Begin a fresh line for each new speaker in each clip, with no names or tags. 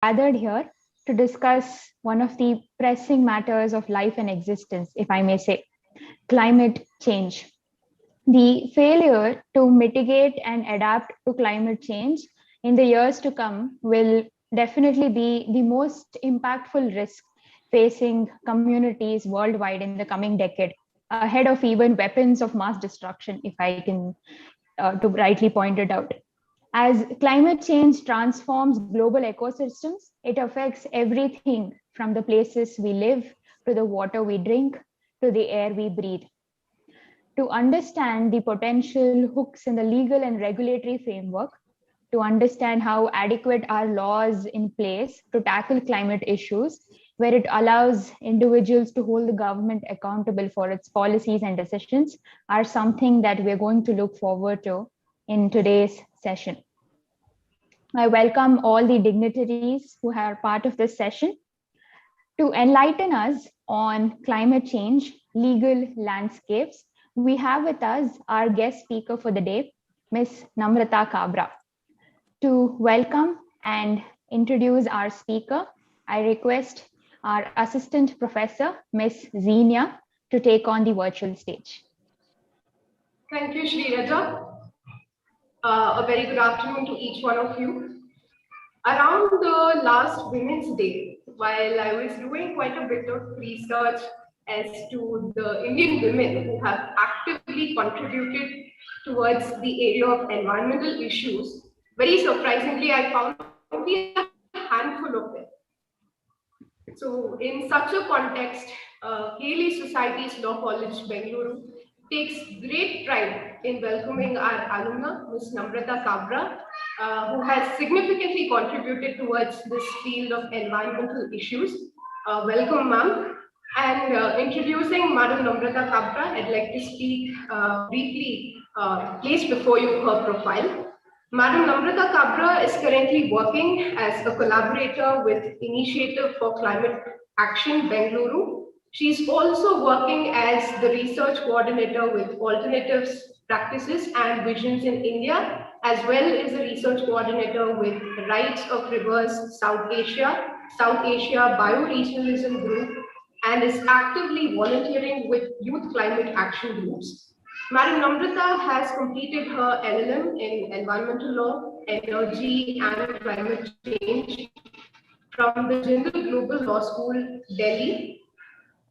gathered here to discuss one of the pressing matters of life and existence, if I may say, climate change. The failure to mitigate and adapt to climate change in the years to come will definitely be the most impactful risk facing communities worldwide in the coming decade, ahead of even weapons of mass destruction, if I can to rightly point it out. As climate change transforms global ecosystems, it affects everything from the places we live to the water we drink to the air we breathe. To understand the potential hooks in the legal and regulatory framework, to understand how adequate are laws in place to tackle climate issues, where it allows individuals to hold the government accountable for its policies and decisions, are something that we're going to look forward to in today's session. I welcome all the dignitaries who are part of this session. To enlighten us on climate change, legal landscapes, we have with us our guest speaker for the day, Ms. Namrata Kabra. To welcome and introduce our speaker, I request our assistant professor, Ms. Zenia, to take on the virtual stage.
Thank you, Shri Raja. A very good afternoon to each one of you. Around the last Women's Day, while I was doing quite a bit of research as to the Indian women who have actively contributed towards the area of environmental issues, very surprisingly, I found only a handful of them. So in such a context, Haley Society's Law College, Bengaluru, takes great pride in welcoming our alumna, Ms. Namrata Kabra, who has significantly contributed towards this field of environmental issues. Welcome, ma'am. And introducing Madam Namrata Kabra, I'd like to speak briefly, place before you her profile. Madam Namrata Kabra is currently working as a collaborator with Initiative for Climate Action, Bengaluru. She's also working as the research coordinator with Alternatives, Practices and Visions in India, as well as a research coordinator with Rights of Rivers South Asia Bioregionalism Group, and is actively volunteering with youth climate action groups. Madam Namrata has completed her LLM in Environmental Law, Energy and Climate Change from the Jindal Global Law School, Delhi.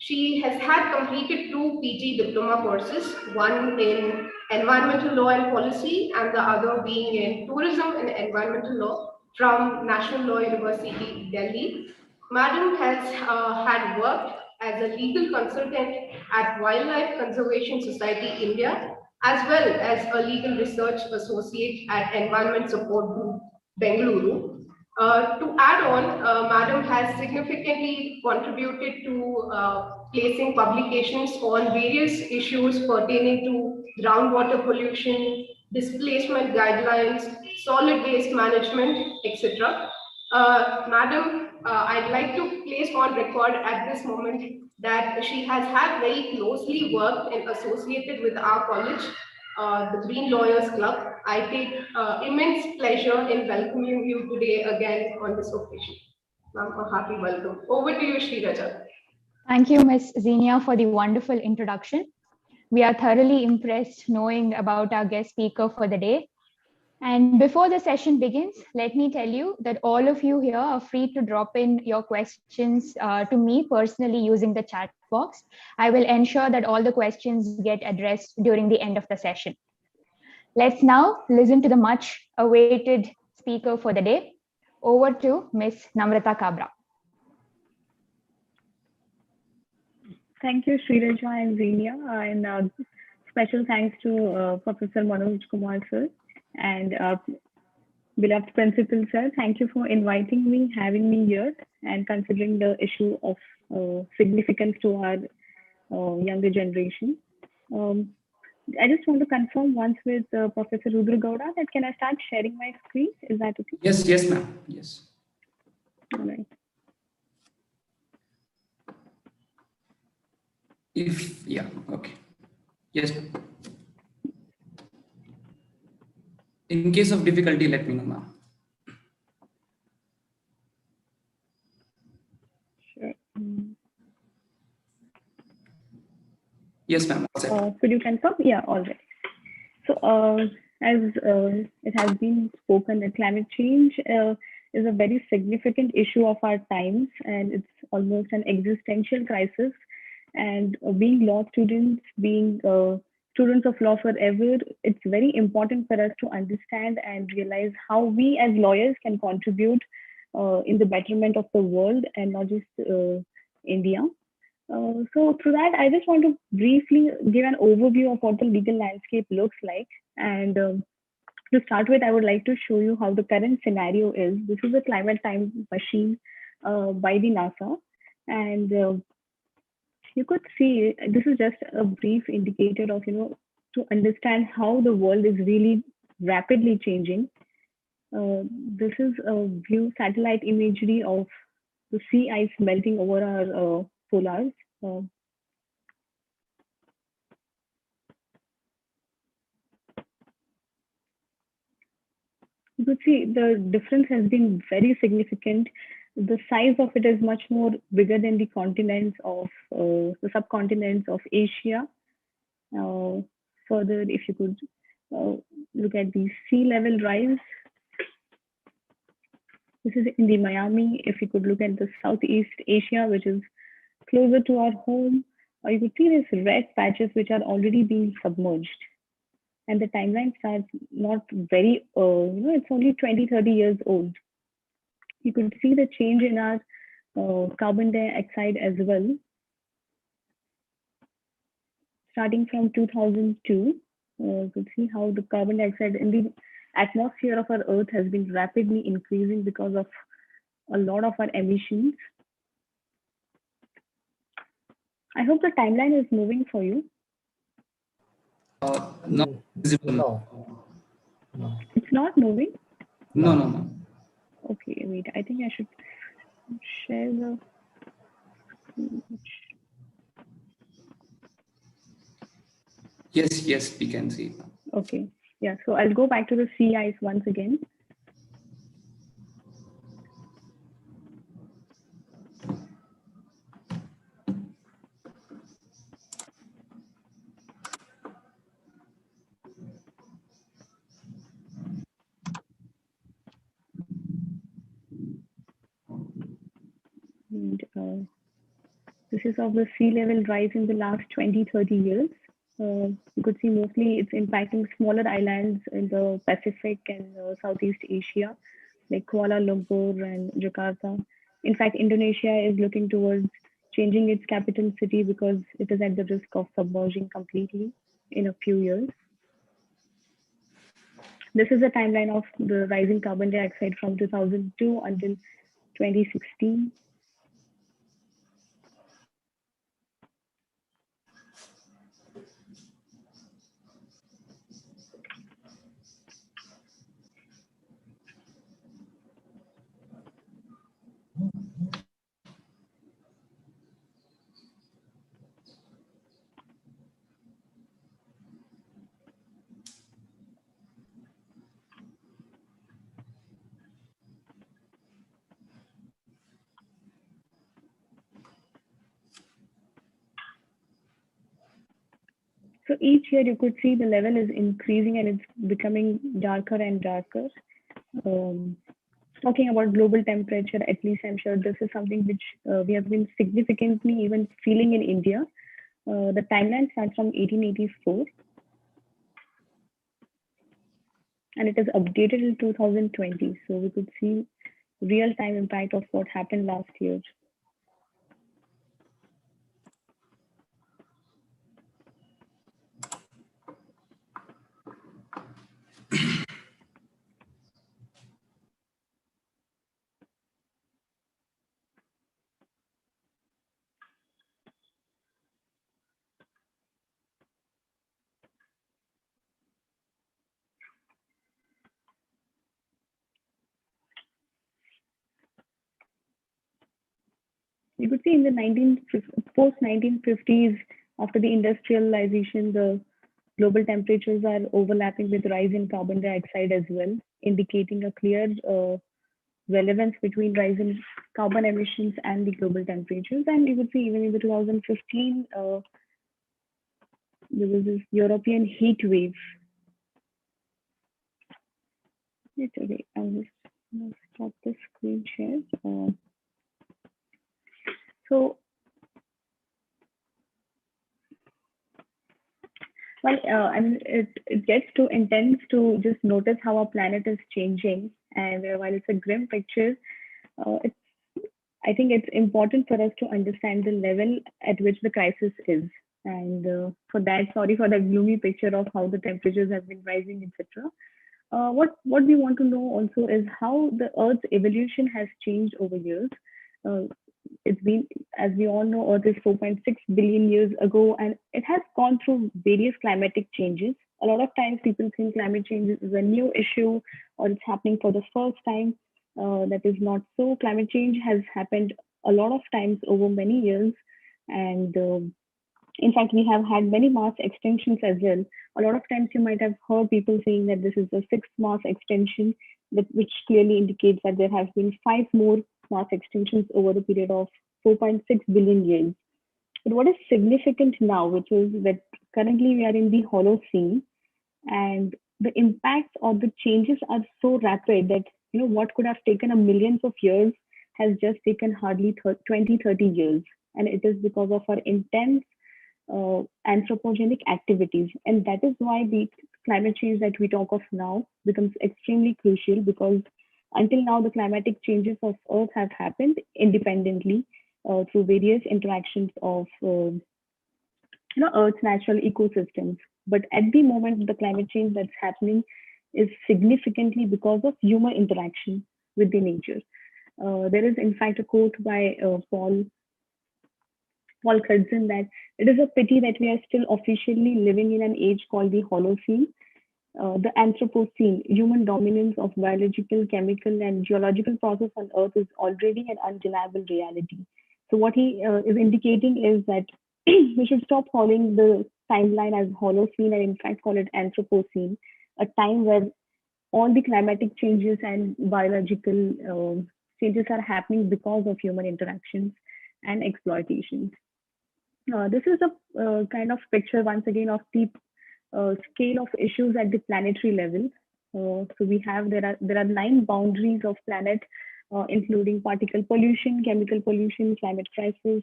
She has had completed 2 PG diploma courses, one in Environmental Law and Policy and the other being in Tourism and Environmental Law from National Law University, Delhi. Madam has had worked as a legal consultant at Wildlife Conservation Society India, as well as a legal research associate at Environment Support Group, Bengaluru. To add on, Madam has significantly contributed to placing publications on various issues pertaining to groundwater pollution, displacement guidelines, solid waste management, etc. Madam, I'd like to place on record at this moment that she has had very closely worked and associated with our college, the Green Lawyers Club. I take immense pleasure in welcoming you today again on this occasion. Ma'am, a happy welcome. Over to you, Shri Raja.
Thank you, Ms. Zenia, for the wonderful introduction. We are thoroughly impressed knowing about our guest speaker for the day. And before the session begins, let me tell you that all of you here are free to drop in your questions to me personally using the chat box. I will ensure that all the questions get addressed during the end of the session. Let's now listen to the much awaited speaker for the day. Over to Ms. Namrata Kabra.
Thank you, Sriraja and Zenia, and special thanks to Professor Manoj Kumar sir and beloved principal sir. Thank you for inviting me, having me here, and considering the issue of significance to our younger generation. I just want to confirm once with Professor Rudra Gowda that can I start sharing my screen? Is that okay?
Yes, yes, ma'am. Yes.
All right.
Okay. Yes. In case of difficulty, let me know, ma'am. Yes, ma'am. All set.
Could you confirm? Yeah, all right. So, as it has been spoken, that climate change is a very significant issue of our times, and it's almost an existential crisis. And being law students, being students of law forever, it's very important for us to understand and realize how we as lawyers can contribute in the betterment of the world and not just India. So through that, I just want to briefly give an overview of what the legal landscape looks like. And to start with, I would like to show you how the current scenario is. This is a climate time machine by the NASA. And you could see, this is just a brief indicator of, to understand how the world is really rapidly changing. This is a view satellite imagery of the sea ice melting over our polars. Uh, you could see the difference has been very significant. The size of it is much more bigger than the continents of the subcontinents of Asia. Uh, Further, if you could uh, look at the sea level rise, this is in the Miami. If you could look at the Southeast Asia, which is closer to our home, you could see these red patches which are already being submerged. And the timeline starts not very, it's only 20, 30 years old. You could see the change in our carbon dioxide as well. Starting from 2002, you could see how the carbon dioxide in the atmosphere of our Earth has been rapidly increasing because of a lot of our emissions. I hope the timeline is moving for you.
Not visible.
No.
It's not moving?
No.
Okay, wait, I think I should share the.
Yes, we can see.
Okay, yeah, so I'll go back to the sea ice once again. And this is of the sea level rise in the last 20, 30 years. You could see mostly it's impacting smaller islands in the Pacific and Southeast Asia, like Kuala Lumpur and Jakarta. In fact, Indonesia is looking towards changing its capital city because it is at the risk of submerging completely in a few years. This is a timeline of the rising carbon dioxide from 2002 until 2016. So each year you could see the level is increasing and it's becoming darker and darker. Talking about global temperature, at least I'm sure this is something which we have been significantly even feeling in India. The timeline starts from 1884 and it is updated in 2020. So we could see real time impact of what happened last year. You could see in the post 1950s, after the industrialization, the global temperatures are overlapping with rise in carbon dioxide as well, indicating a clear relevance between rise in carbon emissions and the global temperatures. And you could see even in the 2015 there was this European heat wave. Wait, okay, I'll just stop the screen share. So, well, I mean, it gets too intense to just notice how our planet is changing. And while it's a grim picture, it's, I think it's important for us to understand the level at which the crisis is. And for that, sorry for the gloomy picture of how the temperatures have been rising, etc. What we want to know also is how the Earth's evolution has changed over years. Uh, it's been, as we all know, Earth is 4.6 billion years ago, and it has gone through various climatic changes. A lot of times people think climate change is a new issue or it's happening for the first time. That is not so. Climate change has happened a lot of times over many years, and in fact, we have had many mass extinctions as well. A lot of times you might have heard people saying that this is the sixth mass extinction, which clearly indicates that there have been five more mass extinctions over the period of 4.6 billion years. But what is significant now, which is that currently we are in the Holocene, and the impacts or the changes are so rapid that what could have taken a millions of years has just taken hardly 20, 30 years. And it is because of our intense anthropogenic activities. And that is why the climate change that we talk of now becomes extremely crucial, because until now, the climatic changes of Earth have happened independently through various interactions of Earth's natural ecosystems. But at the moment, the climate change that's happening is significantly because of human interaction with the nature. There is, in fact, a quote by Paul Crutzen that it is a pity that we are still officially living in an age called the Holocene. The Anthropocene, human dominance of biological, chemical, and geological process on Earth is already an undeniable reality. So what he is indicating is that we should stop calling the timeline as Holocene and in fact call it Anthropocene, a time where all the climatic changes and biological changes are happening because of human interactions and exploitations. This is a kind of picture once again of the scale of issues at the planetary level. So we have there are 9 boundaries of planet, including particle pollution, chemical pollution, climate crisis,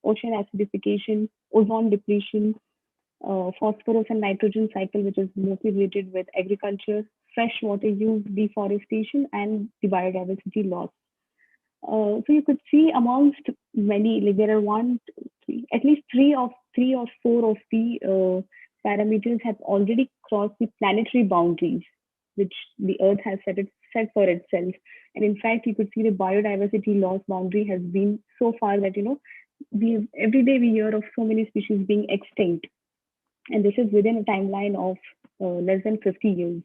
ocean acidification, ozone depletion, phosphorus and nitrogen cycle, which is mostly related with agriculture, fresh water use, deforestation, and the biodiversity loss. So you could see amongst many, like there are at least three or four of the parameters have already crossed the planetary boundaries, which the Earth has set for itself. And in fact, you could see the biodiversity loss boundary has been so far that every day we hear of so many species being extinct, and this is within a timeline of less than 50 years.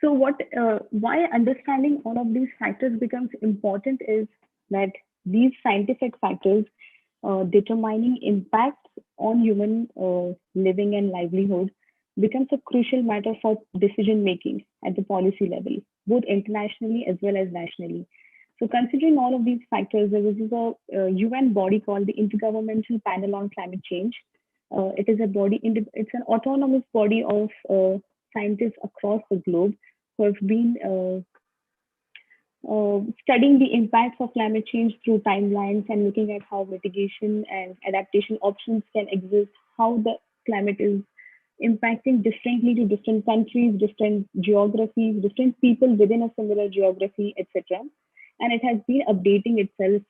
So why understanding all of these factors becomes important is that these scientific factors determining impacts on human living and livelihood becomes a crucial matter for decision making at the policy level, both internationally as well as nationally. So considering all of these factors, there is a UN body called the Intergovernmental Panel on Climate Change. It is it's an autonomous body of scientists across the globe who have been studying the impacts of climate change through timelines and looking at how mitigation and adaptation options can exist, how the climate is impacting differently to different countries, different geographies, different people within a similar geography, etc. And it has been updating itself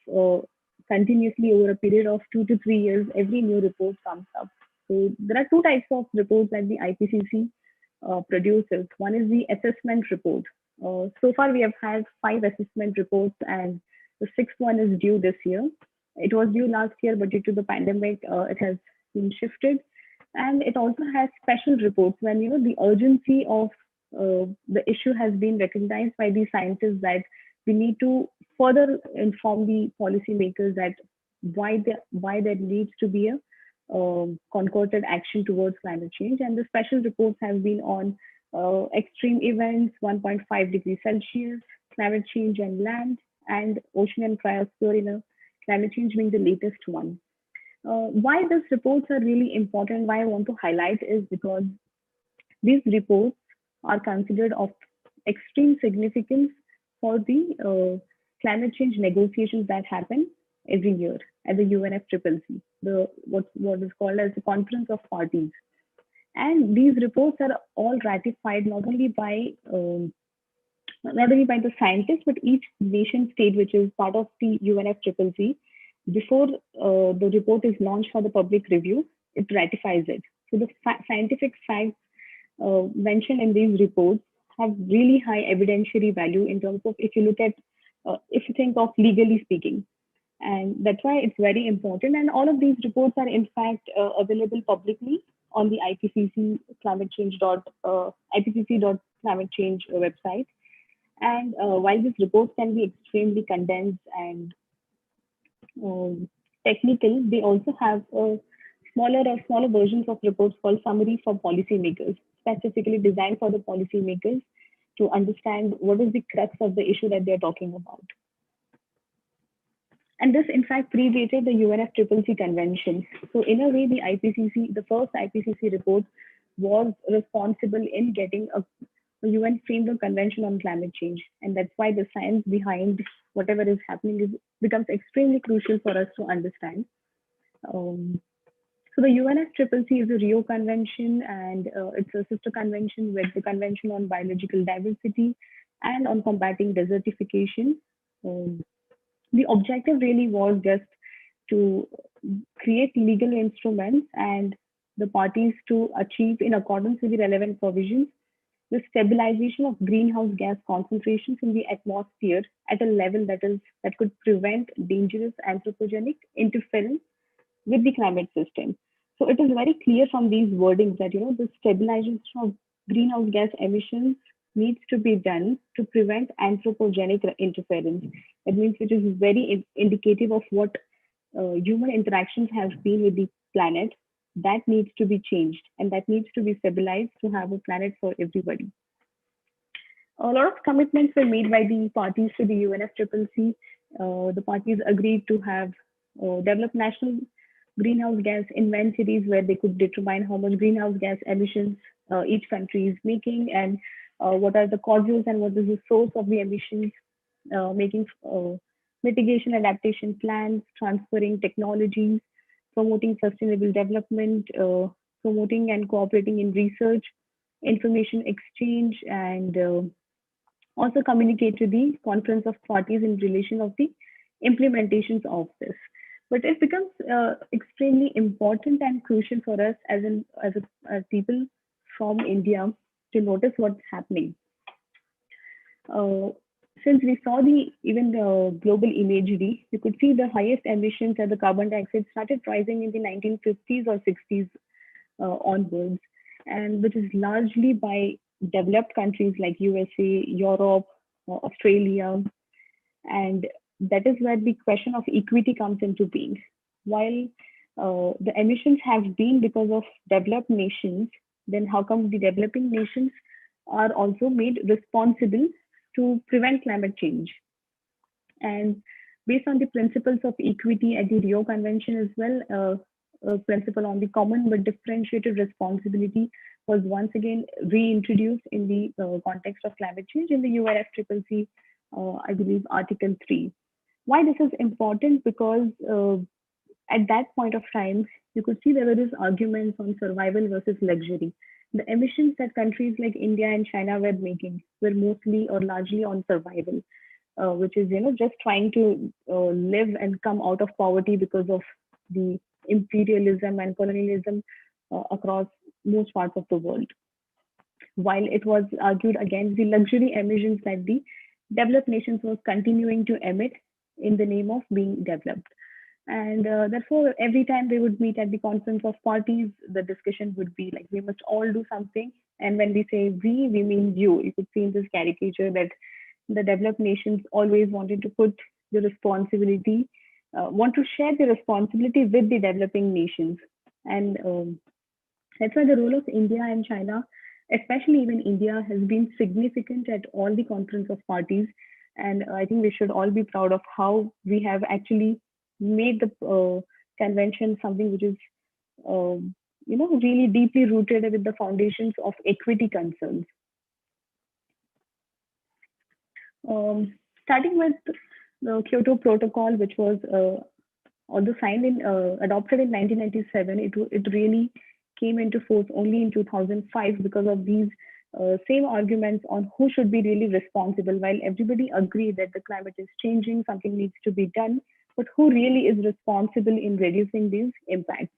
continuously over a period of 2 to 3 years. Every new report comes up. So there are 2 types of reports that the IPCC produces. One is the assessment report. So far, we have had 5 assessment reports, and the 6th one is due this year. It was due last year, but due to the pandemic, it has been shifted. And it also has special reports when the urgency of the issue has been recognized by the scientists that we need to further inform the policymakers that why there needs to be a concerted action towards climate change. And the special reports have been on extreme events, 1.5 degrees Celsius, climate change and land, and ocean and cryosphere in a climate change being the latest one. Why these reports are really important, why I want to highlight is because these reports are considered of extreme significance for the climate change negotiations that happen every year at the UNFCCC, the what is called as the Conference of Parties. And these reports are all ratified not only by the scientists, but each nation state which is part of the UNFCCC. Before the report is launched for the public review, it ratifies it. So the scientific facts mentioned in these reports have really high evidentiary value in terms of if you think of legally speaking. And that's why it's very important. And all of these reports are in fact available publicly on the IPCC.climate change website. And while these reports can be extremely condensed and um, technical, they also have smaller versions of reports called summaries for policymakers, specifically designed for the policymakers to understand what is the crux of the issue that they're talking about. And this, in fact, predated the UNFCCC convention. So, in a way, the first IPCC report was responsible in getting a UN framework convention on climate change. And that's why the science behind whatever is happening becomes extremely crucial for us to understand. So the UNFCCC is a Rio Convention, and it's a sister convention with the Convention on Biological Diversity and on combating desertification. Um, the objective really was just to create legal instruments and the parties to achieve, in accordance with the relevant provisions, the stabilization of greenhouse gas concentrations in the atmosphere at a level that could prevent dangerous anthropogenic interference with the climate system. So it is very clear from these wordings that the stabilization of greenhouse gas emissions needs to be done to prevent anthropogenic interference. That means which is very indicative of what human interactions have been with the planet. That needs to be changed and that needs to be stabilized to have a planet for everybody. A lot of commitments were made by the parties to the UNFCCC. The parties agreed to have develop national greenhouse gas inventories where they could determine how much greenhouse gas emissions each country is making and what are the causes and what is the source of the emissions, making mitigation adaptation plans, transferring technologies, promoting sustainable development, promoting and cooperating in research, information exchange, and also communicate to the conference of parties in relation of the implementations of this. But it becomes extremely important and crucial for us as people from India to notice what's happening. Uh, since we saw even the global imagery, you could see the highest emissions and the carbon dioxide started rising in the 1950s or 60s onwards, and which is largely by developed countries like USA, Europe, Australia, and that is where the question of equity comes into being. While the emissions have been because of developed nations, then how come the developing nations are also made responsible to prevent climate change? And based on the principles of equity at the Rio Convention as well, a principle on the common but differentiated responsibility was once again reintroduced in the context of climate change in the UNFCCC, I believe, Article 3. Why this is important? Because at that point of time, you could see there were these arguments on survival versus luxury. The emissions that countries like India and China were making were mostly or largely on survival, which is just trying to live and come out of poverty because of the imperialism and colonialism across most parts of the world. While it was argued against the luxury emissions that the developed nations was continuing to emit in the name of being developed. And therefore, every time they would meet at the conference of parties, the discussion would be like, we must all do something. And when we say we mean you. You could see in this caricature that the developed nations always wanted to put the responsibility, want to share the responsibility with the developing nations. And that's why the role of India and China, especially even India, has been significant at all the conference of parties. And I think we should all be proud of how we have actually made the convention, something which is really deeply rooted with the foundations of equity concerns. Starting with the Kyoto Protocol, which was although adopted in 1997, it really came into force only in 2005 because of these same arguments on who should be really responsible. While everybody agreed that the climate is changing, something needs to be done, but who really is responsible in reducing these impacts?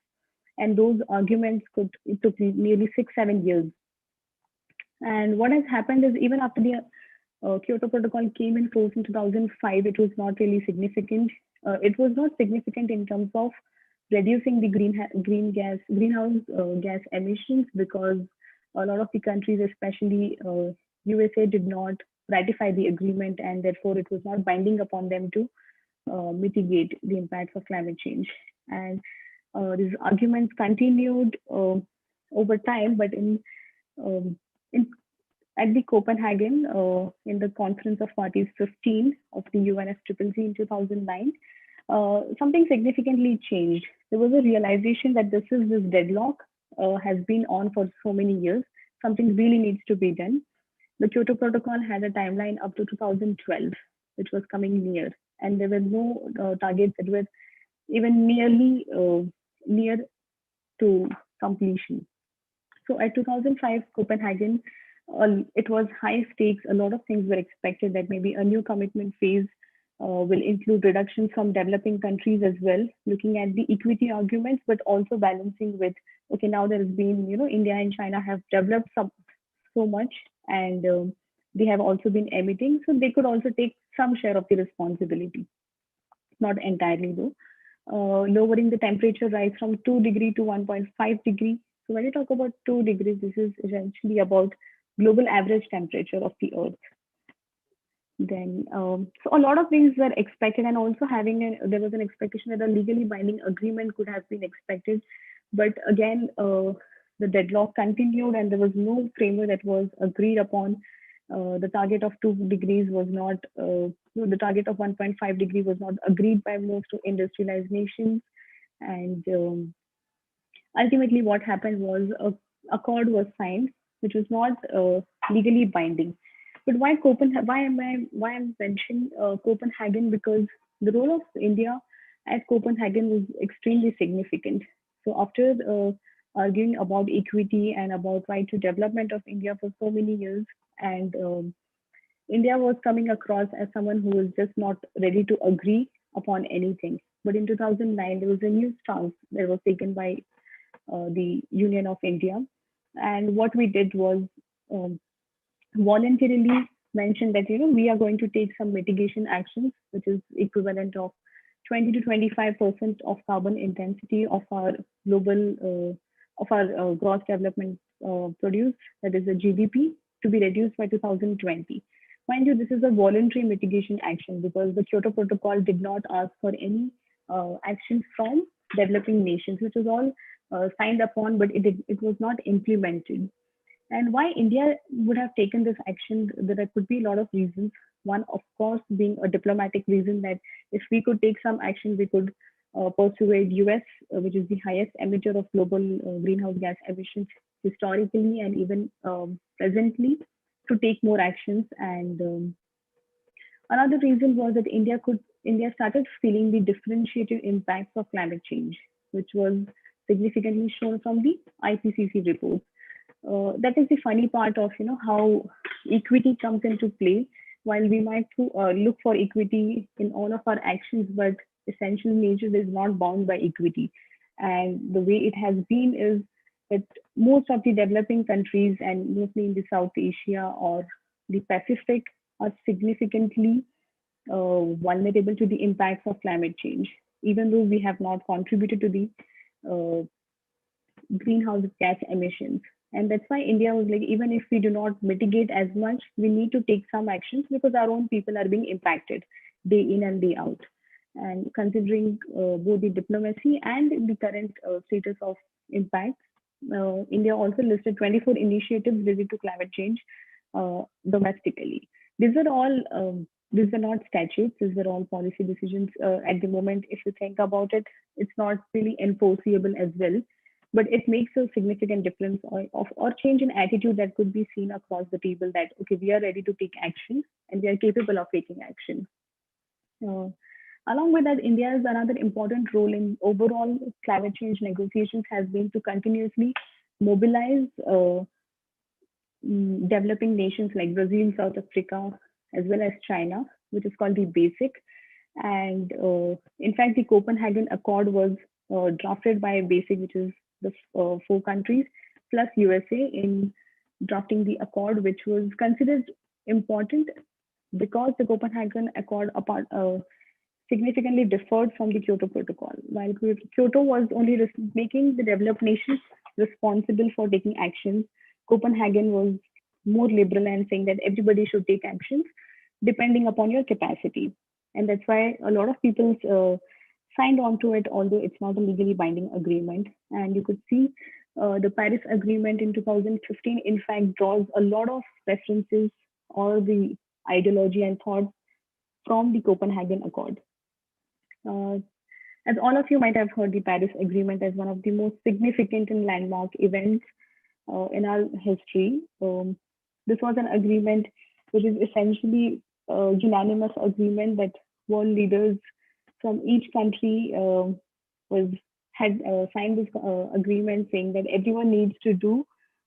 And those arguments it took nearly 6-7 years. And what has happened is even after the Kyoto Protocol came in force in 2005, it was not really significant. It was not significant in terms of reducing the greenhouse gas emissions, because a lot of the countries, especially USA, did not ratify the agreement, and therefore it was not binding upon them to mitigate the impacts of climate change. And these arguments continued over time, but um, in at the Copenhagen, in the Conference of Parties 15 of the UNFCCC in 2009, something significantly changed. There was a realization that this deadlock has been on for so many years. Something really needs to be done. The Kyoto Protocol had a timeline up to 2012, which was coming near, and there were no targets that were even near to completion. So at 2005 Copenhagen, it was high stakes. A lot of things were expected, that maybe a new commitment phase will include reductions from developing countries as well, looking at the equity arguments, but also balancing with, okay, now there has been, India and China have developed so much, and they have also been emitting, so they could also take some share of the responsibility, not entirely though. Lowering the temperature rise from 2 degree to 1.5 degree. So when you talk about 2 degrees, this is essentially about global average temperature of the Earth. Then, so a lot of things were expected, and also there was an expectation that a legally binding agreement could have been expected. But again, the deadlock continued, and there was no framework that was agreed upon. The target of 2 degrees was not, the target of 1.5 degree was not agreed by most industrialized nations. And ultimately what happened was a accord was signed, which was not legally binding. But why Copenhagen? Why I'm mentioning Copenhagen? Because the role of India at Copenhagen was extremely significant. So after arguing about equity and about right to development of India for so many years, and India was coming across as someone who was just not ready to agree upon anything. But in 2009, there was a new stance that was taken by the Union of India. And what we did was um, voluntarily mention that, we are going to take some mitigation actions, which is equivalent of 20 to 25% of carbon intensity of our global, of our gross development produce, that is the GDP, to be reduced by 2020. Mind you, this is a voluntary mitigation action because the Kyoto Protocol did not ask for any action from developing nations, which was all signed upon, but it was not implemented. And why India would have taken this action, there could be a lot of reasons. One, of course, being a diplomatic reason that if we could take some action, we could persuade US, which is the highest emitter of global greenhouse gas emissions historically and even presently, to take more actions. And another reason was that India started feeling the differentiated impacts of climate change, which was significantly shown from the IPCC report. That is the funny part of how equity comes into play. While we might look for equity in all of our actions, but essentially nature is not bound by equity. And the way it has been is that most of the developing countries, and mostly in the South Asia or the Pacific, are significantly vulnerable to the impacts of climate change, even though we have not contributed to the uh, greenhouse gas emissions. And that's why India was like, even if we do not mitigate as much, we need to take some actions because our own people are being impacted day in and day out. And considering both the diplomacy and the current status of impact, India also listed 24 initiatives related to climate change domestically. These are all These were not statutes, these were all policy decisions. At the moment, if you think about it, it's not really enforceable as well, but it makes a significant difference or change in attitude that could be seen across the table that, okay, we are ready to take action and we are capable of taking action. Uh, Along with that, India's another important role in overall climate change negotiations has been to continuously mobilize developing nations like Brazil, South Africa, as well as China, which is called the BASIC. And in fact, the Copenhagen Accord was drafted by BASIC, which is the four countries, plus USA in drafting the accord, which was considered important because the Copenhagen Accord significantly differed from the Kyoto Protocol. While Kyoto was only making the developed nations responsible for taking actions, Copenhagen was more liberal and saying that everybody should take actions depending upon your capacity. And that's why a lot of people signed on to it, although it's not a legally binding agreement. And you could see the Paris Agreement in 2015, in fact, draws a lot of references or the ideology and thought from the Copenhagen Accord. As all of you might have heard, the Paris Agreement as one of the most significant and landmark events in our history. This was an agreement which is essentially a unanimous agreement that world leaders from each country had signed this agreement saying that everyone needs to do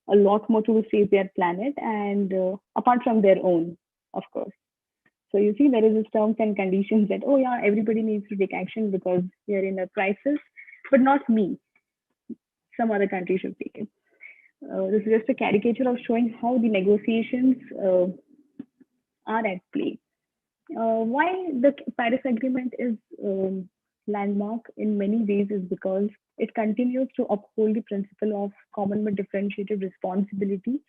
a lot more to save their planet and apart from their own, of course. So you see, there is this terms and conditions that, oh yeah, everybody needs to take action because we are in a crisis, but not me. Some other country should take it. This is just a caricature of showing how the negotiations are at play. Why the Paris Agreement is landmark in many ways is because it continues to uphold the principle of common but differentiated responsibility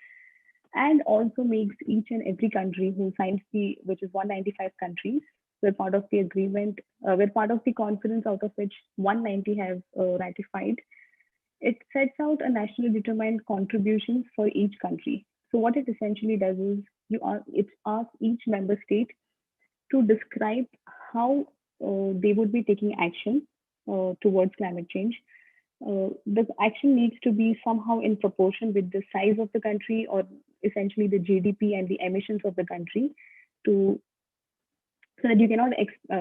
and also makes each and every country who signs which is 195 countries, we're part of the agreement, we're part of the conference out of which 190 have ratified. It sets out a nationally determined contributions for each country. So what it essentially does is it asks each member state to describe how they would be taking action towards climate change. The action needs to be somehow in proportion with the size of the country or essentially the GDP and the emissions of the country so that you cannot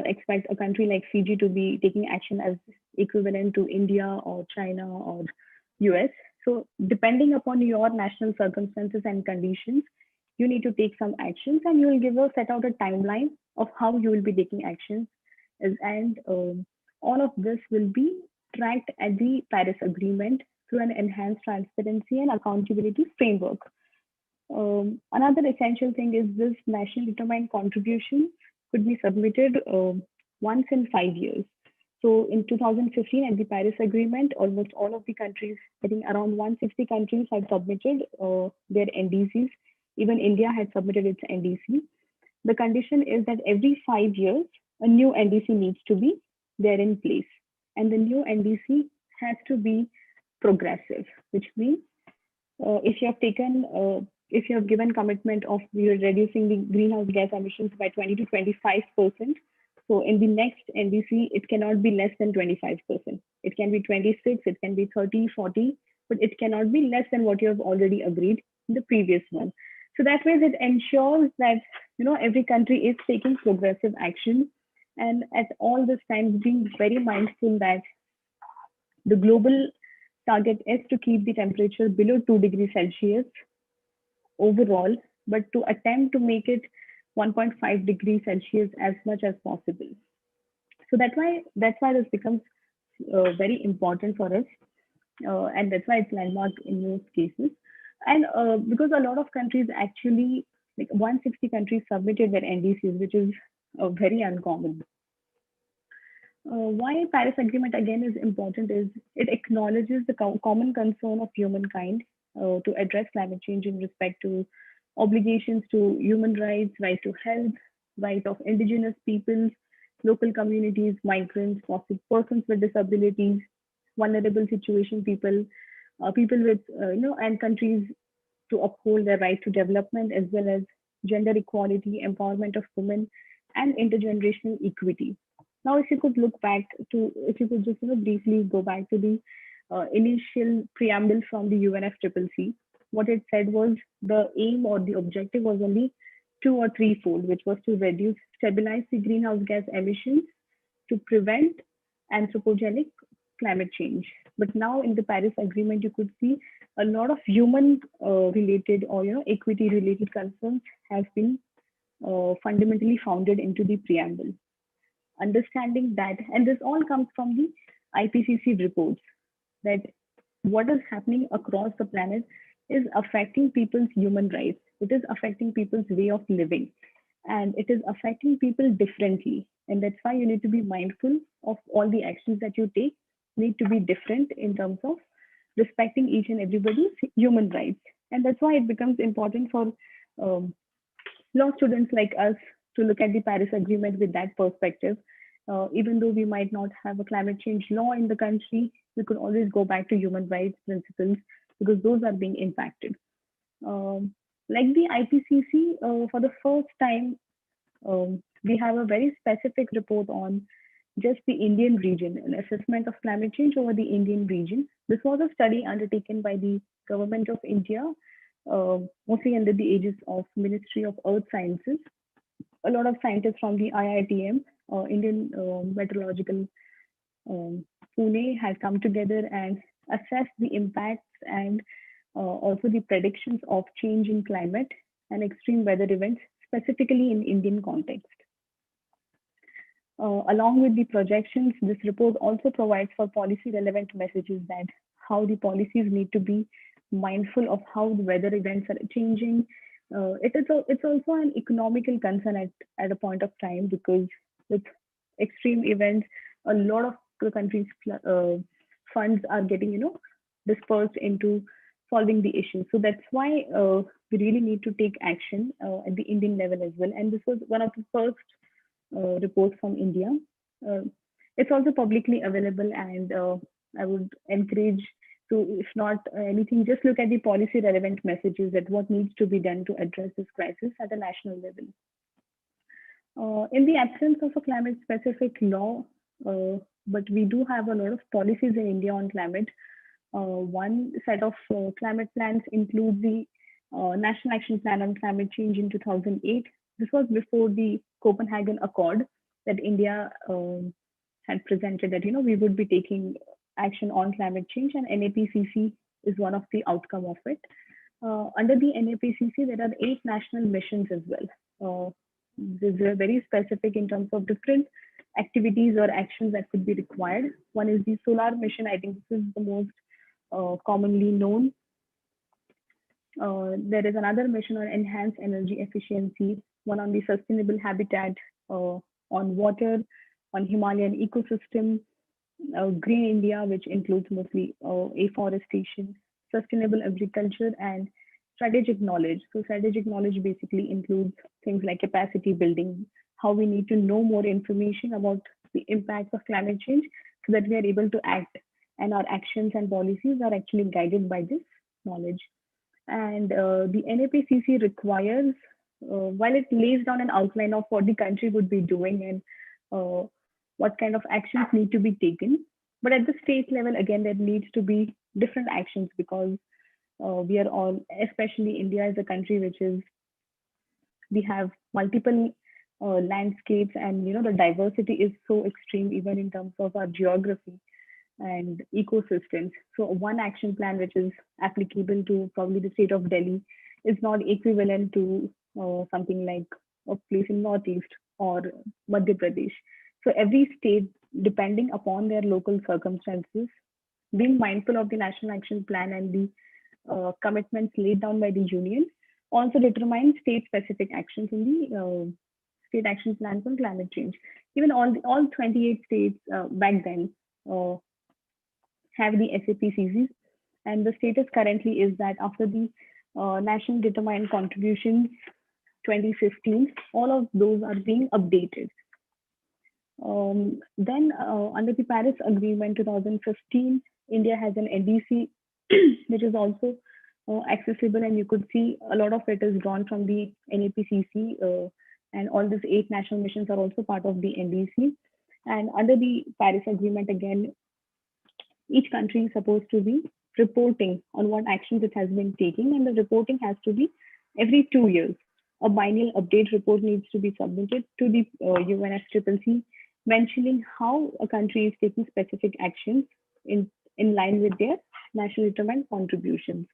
expect a country like Fiji to be taking action as equivalent to India or China or US. So depending upon your national circumstances and conditions, you need to take some actions and you will set out a timeline of how you will be taking actions. And all of this will be tracked at the Paris Agreement through an enhanced transparency and accountability framework. Another essential thing is this nationally determined contribution could be submitted once in 5 years. So in 2015 at the Paris Agreement, almost all of the countries, I think around 160 countries had submitted their NDCs. Even India had submitted its NDC. The condition is that every 5 years, a new NDC needs to be there in place. And the new NDC has to be progressive, which means if you have given commitment of reducing the greenhouse gas emissions by 20 to 25%, so in the next NDC, it cannot be less than 25%. It can be 26, it can be 30, 40, but it cannot be less than what you have already agreed in the previous one. So that way it ensures that every country is taking progressive action and at all this time being very mindful that the global target is to keep the temperature below 2 degrees Celsius overall, but to attempt to make it 1.5 degrees Celsius as much as possible. So that's why this becomes very important for us, and that's why it's landmark in most cases. And because a lot of countries actually, like 160 countries submitted their NDCs, which is very uncommon. Why Paris Agreement again is important is it acknowledges the common concern of humankind to address climate change in respect to obligations to human rights, right to health, right of indigenous peoples, local communities, migrants, persons with disabilities, vulnerable situation people, people with, and countries to uphold their right to development as well as gender equality, empowerment of women, and intergenerational equity. Now, if you could if you could just briefly go back to the initial preamble from the UNFCCC, what it said was the aim or the objective was only two or threefold, which was to reduce, stabilize the greenhouse gas emissions, to prevent anthropogenic climate change. But now in the Paris Agreement, you could see a lot of human related or equity related concerns have been fundamentally founded into the preamble. Understanding that, and this all comes from the IPCC reports, that what is happening across the planet is affecting people's human rights. It is affecting people's way of living, and it is affecting people differently. And that's why you need to be mindful of all the actions that you take need to be different in terms of respecting each and everybody's human rights. And that's why it becomes important for um, law students like us to look at the Paris Agreement with that perspective. Even though we might not have a climate change law in the country, we could always go back to human rights principles because those are being impacted. Like the IPCC, for the first time, we have a very specific report on just the Indian region, an assessment of climate change over the Indian region. This was a study undertaken by the Government of India, mostly under the aegis of Ministry of Earth Sciences. A lot of scientists from the IITM, Indian Meteorological Pune, had come together and assessed the impacts and also the predictions of change in climate and extreme weather events, specifically in Indian context. Along with the projections, this report also provides for policy relevant messages that how the policies need to be mindful of how the weather events are changing. It's also an economical concern at a point of time because with extreme events, a lot of the country's funds are getting dispersed into solving the issue. So that's why we really need to take action at the Indian level as well. And this was one of the first reports from India. It's also publicly available, and I would encourage to, if not anything, just look at the policy relevant messages at what needs to be done to address this crisis at a national level. In the absence of a climate specific law, but we do have a lot of policies in India on climate. One set of climate plans include the National Action Plan on Climate Change in 2008. This was before the Copenhagen Accord that India had presented that we would be taking action on climate change, and NAPCC is one of the outcome of it. Under the NAPCC, there are 8 national missions as well. These are very specific in terms of different activities or actions that could be required. One is the solar mission. I think this is the most commonly known. There is another mission on enhanced energy efficiency, one on the sustainable habitat, on water, on Himalayan ecosystem, Green India, which includes mostly afforestation, sustainable agriculture, and strategic knowledge. So strategic knowledge basically includes things like capacity building, how we need to know more information about the impacts of climate change so that we are able to act, and our actions and policies are actually guided by this knowledge. And the NAPCC requires, while it lays down an outline of what the country would be doing and what kind of actions need to be taken, but at the state level, again, there needs to be different actions because we are all, especially India is a country which is, we have multiple landscapes, and the diversity is so extreme even in terms of our geography and ecosystems. So one action plan which is applicable to probably the state of Delhi is not equivalent to something like a place in Northeast or Madhya Pradesh. So every state, depending upon their local circumstances, being mindful of the national action plan and the commitments laid down by the union, also determines state-specific actions in the state action plans on climate change. Even all 28 states back then have the SAPCCs, and the status currently is that after the National Determined Contributions 2015, all of those are being updated. Then under the Paris Agreement 2015, India has an NDC, which is also accessible, and you could see a lot of it is drawn from the NAPCC And all these 8 national missions are also part of the NDC. And under the Paris Agreement, again, each country is supposed to be reporting on what actions it has been taking, and the reporting has to be every 2 years. A biennial update report needs to be submitted to the UNFCCC, mentioning how a country is taking specific actions in line with their nationally determined contributions.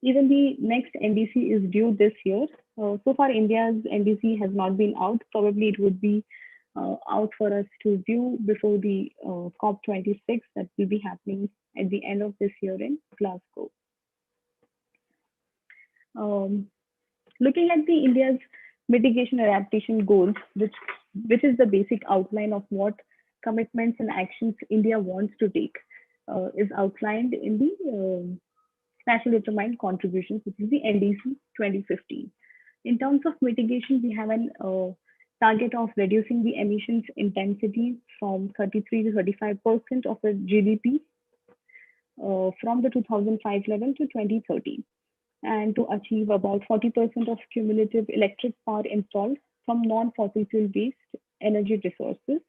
Even the next NDC is due this year. So far, India's NDC has not been out. Probably it would be out for us to view before the COP26 that will be happening at the end of this year in Glasgow. Looking at the India's mitigation adaptation goals, which is the basic outline of what commitments and actions India wants to take, is outlined in the nationally determined contributions, which is the NDC 2015. In terms of mitigation, we have an target of reducing the emissions intensity from 33 to 35% of the GDP from the 2005 level to 2030, and to achieve about 40% of cumulative electric power installed from non-fossil fuel based energy resources,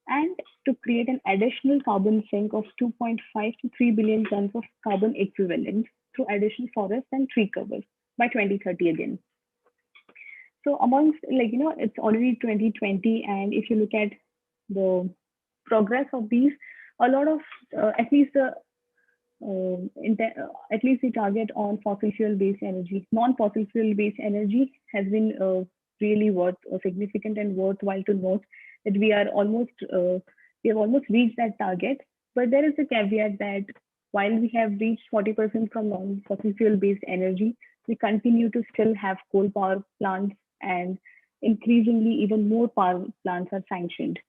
and to create an additional carbon sink of 2.5 to 3 billion tons of carbon equivalent through additional forest and tree cover by 2030 again. So amongst, it's already 2020, and if you look at the progress of these, a lot of at least the target on fossil fuel based energy, non-fossil fuel based energy has been really significant and worthwhile to note that we have almost reached that target. But there is a caveat that while we have reached 40% from non-fossil fuel based energy, we continue to still have coal power plants, and increasingly even more power plants are sanctioned.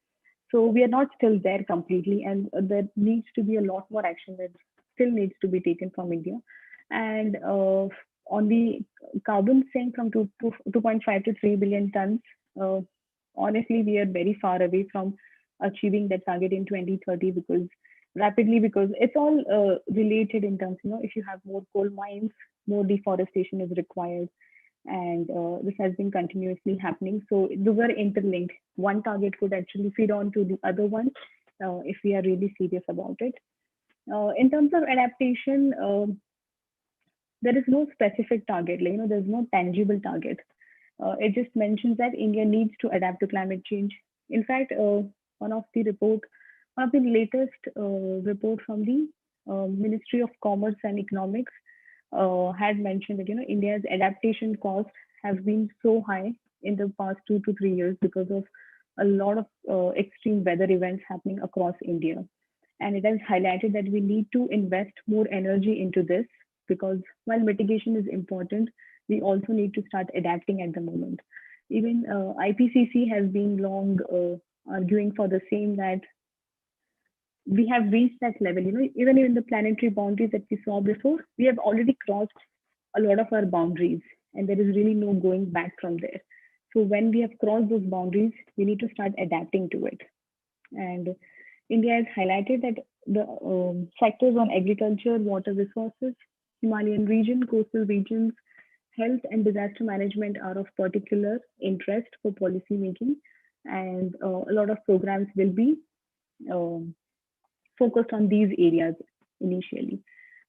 So we are not still there completely, and there needs to be a lot more action that still needs to be taken from India. And on the carbon sink from 2.5 to 3 billion tons, honestly, we are very far away from achieving that target in 2030 because it's all related in terms, if you have more coal mines, more deforestation is required. And this has been continuously happening. So those are interlinked. One target could actually feed on to the other one if we are really serious about it. In terms of adaptation, there is no specific target, there's no tangible target. It just mentions that India needs to adapt to climate change. In fact, one of the latest report from the Ministry of Commerce and Economics had mentioned that India's adaptation costs have been so high in the past 2 to 3 years because of a lot of extreme weather events happening across India. And it has highlighted that we need to invest more energy into this, because while mitigation is important, we also need to start adapting at the moment. Even IPCC has been long arguing for the same, that we have reached that level. Even in the planetary boundaries that we saw before, we have already crossed a lot of our boundaries, and there is really no going back from there. So when we have crossed those boundaries, we need to start adapting to it. And India has highlighted that the sectors on agriculture, water resources, Himalayan region, coastal regions, health and disaster management are of particular interest for policy making, and a lot of programs will be focused on these areas initially.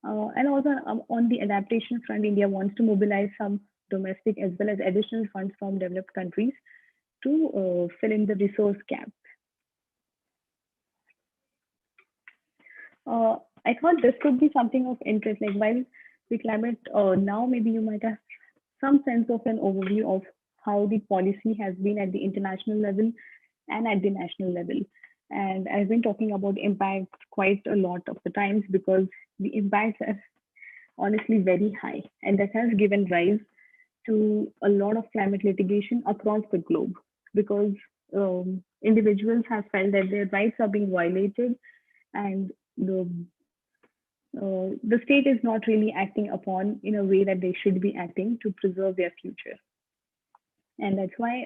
And also on the adaptation front, India wants to mobilize some domestic as well as additional funds from developed countries to fill in the resource gap. I thought this could be something of interest, like while the climate, now maybe you might have some sense of an overview of how the policy has been at the international level and at the national level. And I've been talking about impacts quite a lot of the times because the impacts are honestly very high, and that has given rise to a lot of climate litigation across the globe, because individuals have felt that their rights are being violated, and the state is not really acting upon in a way that they should be acting to preserve their future. And that's why,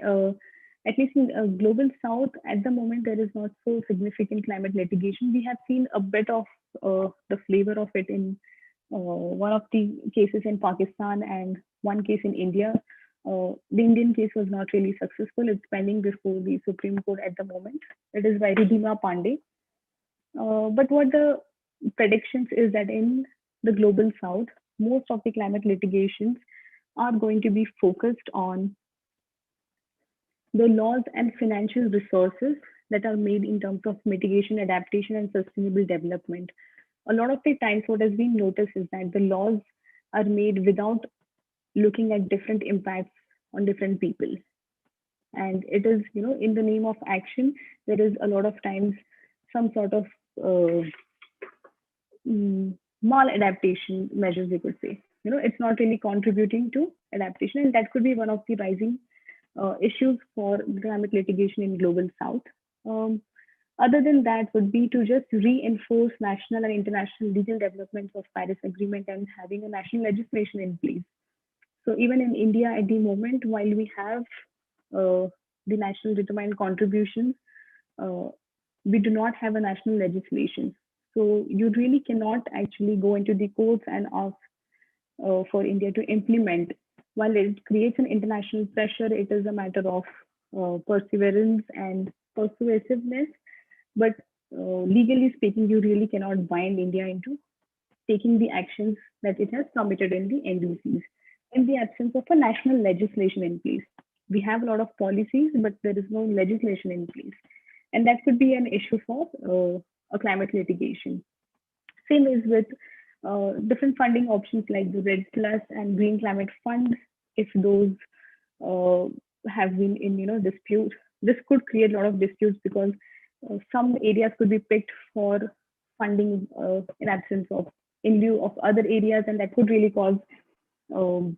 at least in global south, at the moment, there is not so significant climate litigation. We have seen a bit of the flavor of it in one of the cases in Pakistan and one case in India, The Indian case was not really successful. It's pending before the Supreme Court at the moment. It is by Ridhima Pandey. But what the predictions is that in the global south, most of the climate litigations are going to be focused on the laws and financial resources that are made in terms of mitigation, adaptation, and sustainable development. A lot of the times, what has been noticed is that the laws are made without looking at different impacts on different people. And it is, in the name of action, there is a lot of times some sort of uh, maladaptation measures, you could say. It's not really contributing to adaptation, and that could be one of the rising issues for climate litigation in global south. Um, Other than that would be to just reinforce national and international legal developments of Paris Agreement and having a national legislation in place. So even in India at the moment, while we have the national determined contributions, uh, we do not have a national legislation. So you really cannot actually go into the courts and ask for India to implement. While it creates an international pressure, it is a matter of perseverance and persuasiveness. But legally speaking, you really cannot bind India into taking the actions that it has committed in the NDCs in the absence of a national legislation in place. We have a lot of policies, but there is no legislation in place. And that could be an issue for a climate litigation. Same is with different funding options like the Red Plus and Green Climate Fund. If those uh, have been in dispute, this could create a lot of disputes because some areas could be picked for funding in absence of in lieu of other areas, and that could really cause um,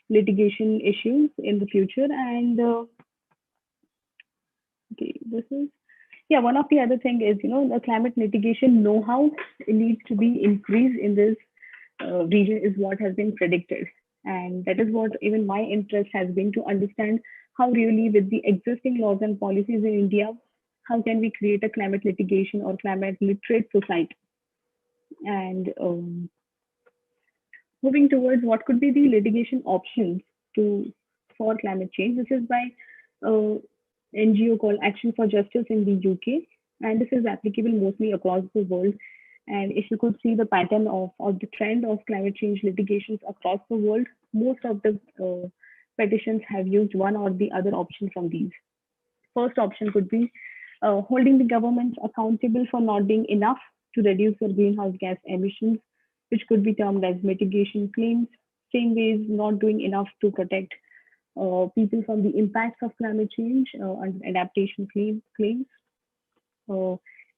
litigation issues in the future. And okay, this is yeah. One of the other thing is the climate litigation know-how needs to be increased in this region is what has been predicted, and that is what even my interest has been to understand how really with the existing laws and policies in India, how can we create a climate litigation or climate literate society, and moving towards what could be the litigation options to for climate change. This is by uh, NGO called Action for Justice in the UK, and this is applicable mostly across the world. And if you could see the pattern of or the trend of climate change litigations across the world, most of the petitions have used one or the other option from these. First option could be holding the governments accountable for not doing enough to reduce their greenhouse gas emissions, which could be termed as mitigation claims. Same ways, not doing enough to protect people from the impacts of climate change and adaptation claims, uh,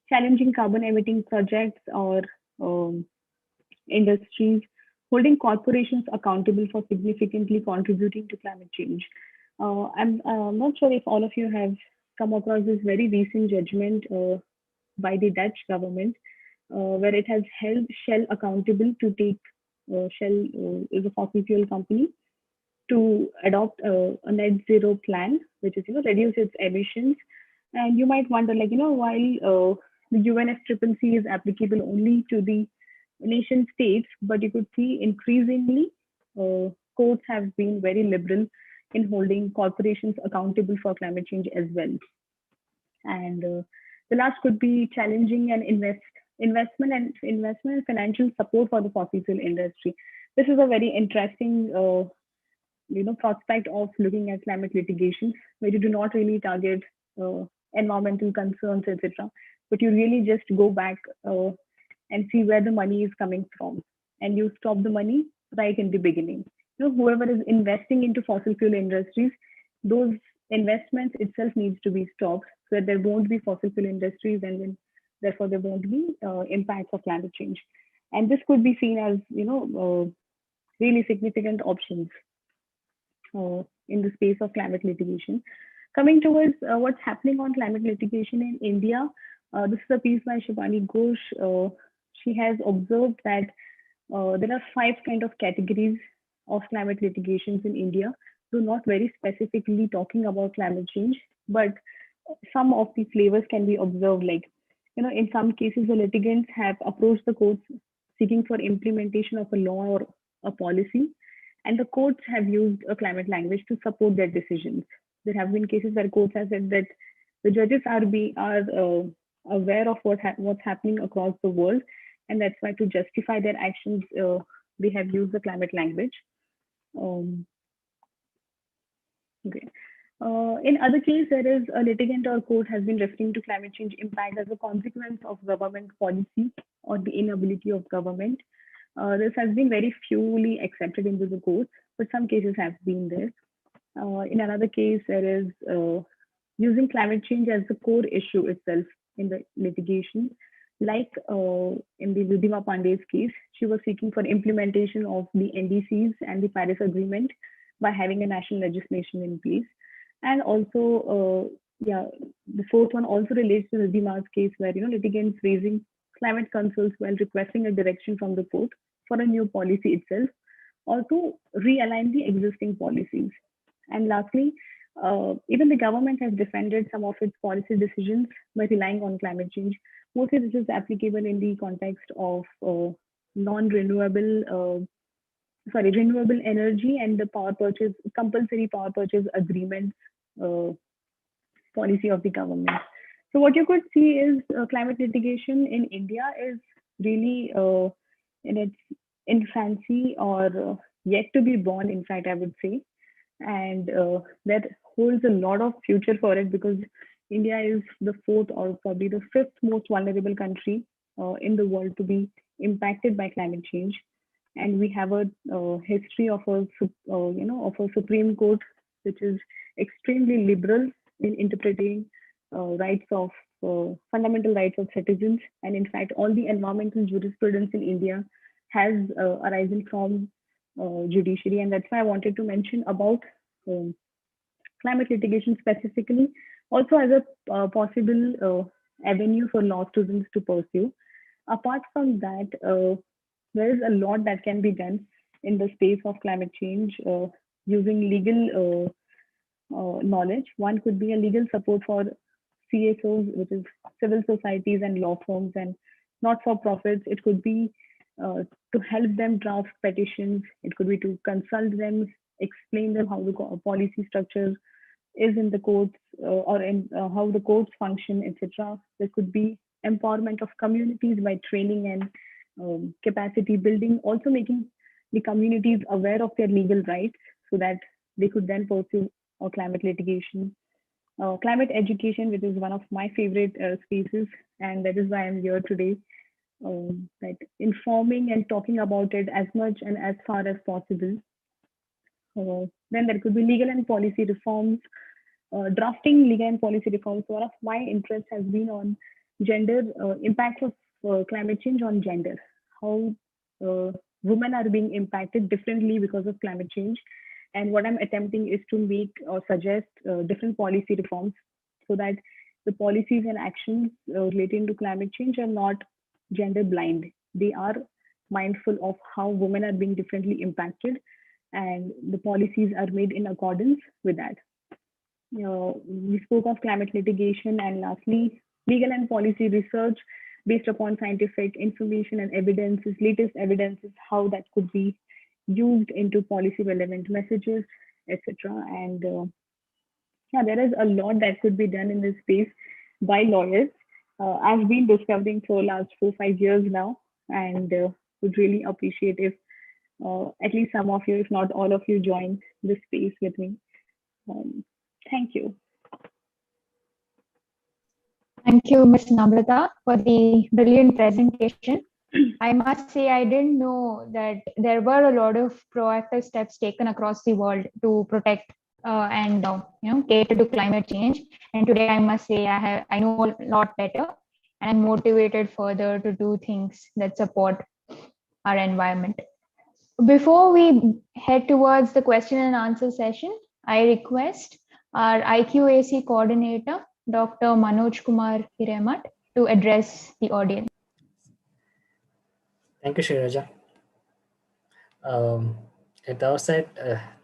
challenging carbon emitting projects or um, industries, holding corporations accountable for significantly contributing to climate change. I'm not sure if all of you have come across this very recent judgment by the Dutch government, where it has held Shell accountable to take Shell is a fossil fuel company to adopt a net zero plan, which is reduce its emissions. And you might wonder, like while the UNFCCC is applicable only to the nation states, but you could see increasingly courts have been very liberal in holding corporations accountable for climate change as well. And the last could be challenging and investment and financial support for the fossil fuel industry. This is a very interesting prospect of looking at climate litigation, where you do not really target uh, environmental concerns, etc., but you really just go back and see where the money is coming from, and you stop the money right in the beginning. Whoever is investing into fossil fuel industries, those investments itself needs to be stopped so that there won't be fossil fuel industries, and then therefore there won't be impacts of climate change. And this could be seen as really significant options in the space of climate litigation. Coming towards what's happening on climate litigation in India, this is a piece by Shivani Ghosh. She has observed that there are five kind of categories of climate litigations in India, though not very specifically talking about climate change, but some of the flavors can be observed. Like, in some cases, the litigants have approached the courts seeking for implementation of a law or a policy, And the courts have used a climate language to support their decisions. There have been cases where courts have said that the judges are aware of what's happening across the world, and that's why to justify their actions, they have used the climate language. Um, okay. In other case, there is a litigant or court has been referring to climate change impact as a consequence of government policy or the inability of government. This has been very fewly accepted into the courts, but some cases have been there. In another case, there is using climate change as the core issue itself in the litigation. Like in the Ludima Pandey's case, she was seeking for implementation of the NDCs and the Paris Agreement by having a national legislation in place. And also, the fourth one also relates to Ludima's case where, litigants raising climate concerns while requesting a direction from the court for a new policy itself, or to realign the existing policies. And lastly, even the government has defended some of its policy decisions by relying on climate change. Mostly this is applicable in the context of renewable energy and the compulsory power purchase agreement policy of the government. So what you could see is climate litigation in India is really in its infancy, or yet to be born, in fact, I would say. And that holds a lot of future for it, because India is the fourth or probably the fifth most vulnerable country in the world to be impacted by climate change. And we have a history of a Supreme Court which is extremely liberal in interpreting fundamental rights of citizens. And in fact, all the environmental jurisprudence in India has arisen from judiciary. And that's why I wanted to mention about climate litigation specifically, also as a possible avenue for law students to pursue. Apart from that, there is a lot that can be done in the space of climate change using legal knowledge. One could be a legal support for CSOs, which is civil societies and law firms and not-for-profits. It could be to help them draft petitions. It could be to consult them, explain them how the policy structure is in the courts or in how the courts function, etc. There could be empowerment of communities by training and capacity building, also making the communities aware of their legal rights so that they could then pursue climate litigation. Climate education, which is one of my favorite spaces, and that is why I'm here today. That informing and talking about it as much and as far as possible. Then there could be legal and policy reforms. Drafting legal and policy reforms. One of my interests has been on gender, impacts of climate change on gender. How women are being impacted differently because of climate change. And what I'm attempting is to make or suggest different policy reforms so that the policies and actions relating to climate change are not gender blind. They are mindful of how women are being differently impacted, and the policies are made in accordance with that. We spoke of climate litigation, and lastly, legal and policy research based upon scientific information and evidences, latest evidences, how that could be used into policy relevant messages, etc. And there is a lot that could be done in this space by lawyers. I've been discovering for the last 4-5 years now, and would really appreciate if at least some of you, if not all of you, join this space with me. Thank you.
Thank you, Ms. Namrata, for the brilliant presentation. I must say, I didn't know that there were a lot of proactive steps taken across the world to protect and cater to climate change. And today, I must say, I know a lot better, and I'm motivated further to do things that support our environment. Before we head towards the question and answer session, I request our IQAC coordinator, Dr. Manoj Kumar Hiremat, to address the audience.
Thank you, Shreya. At our side,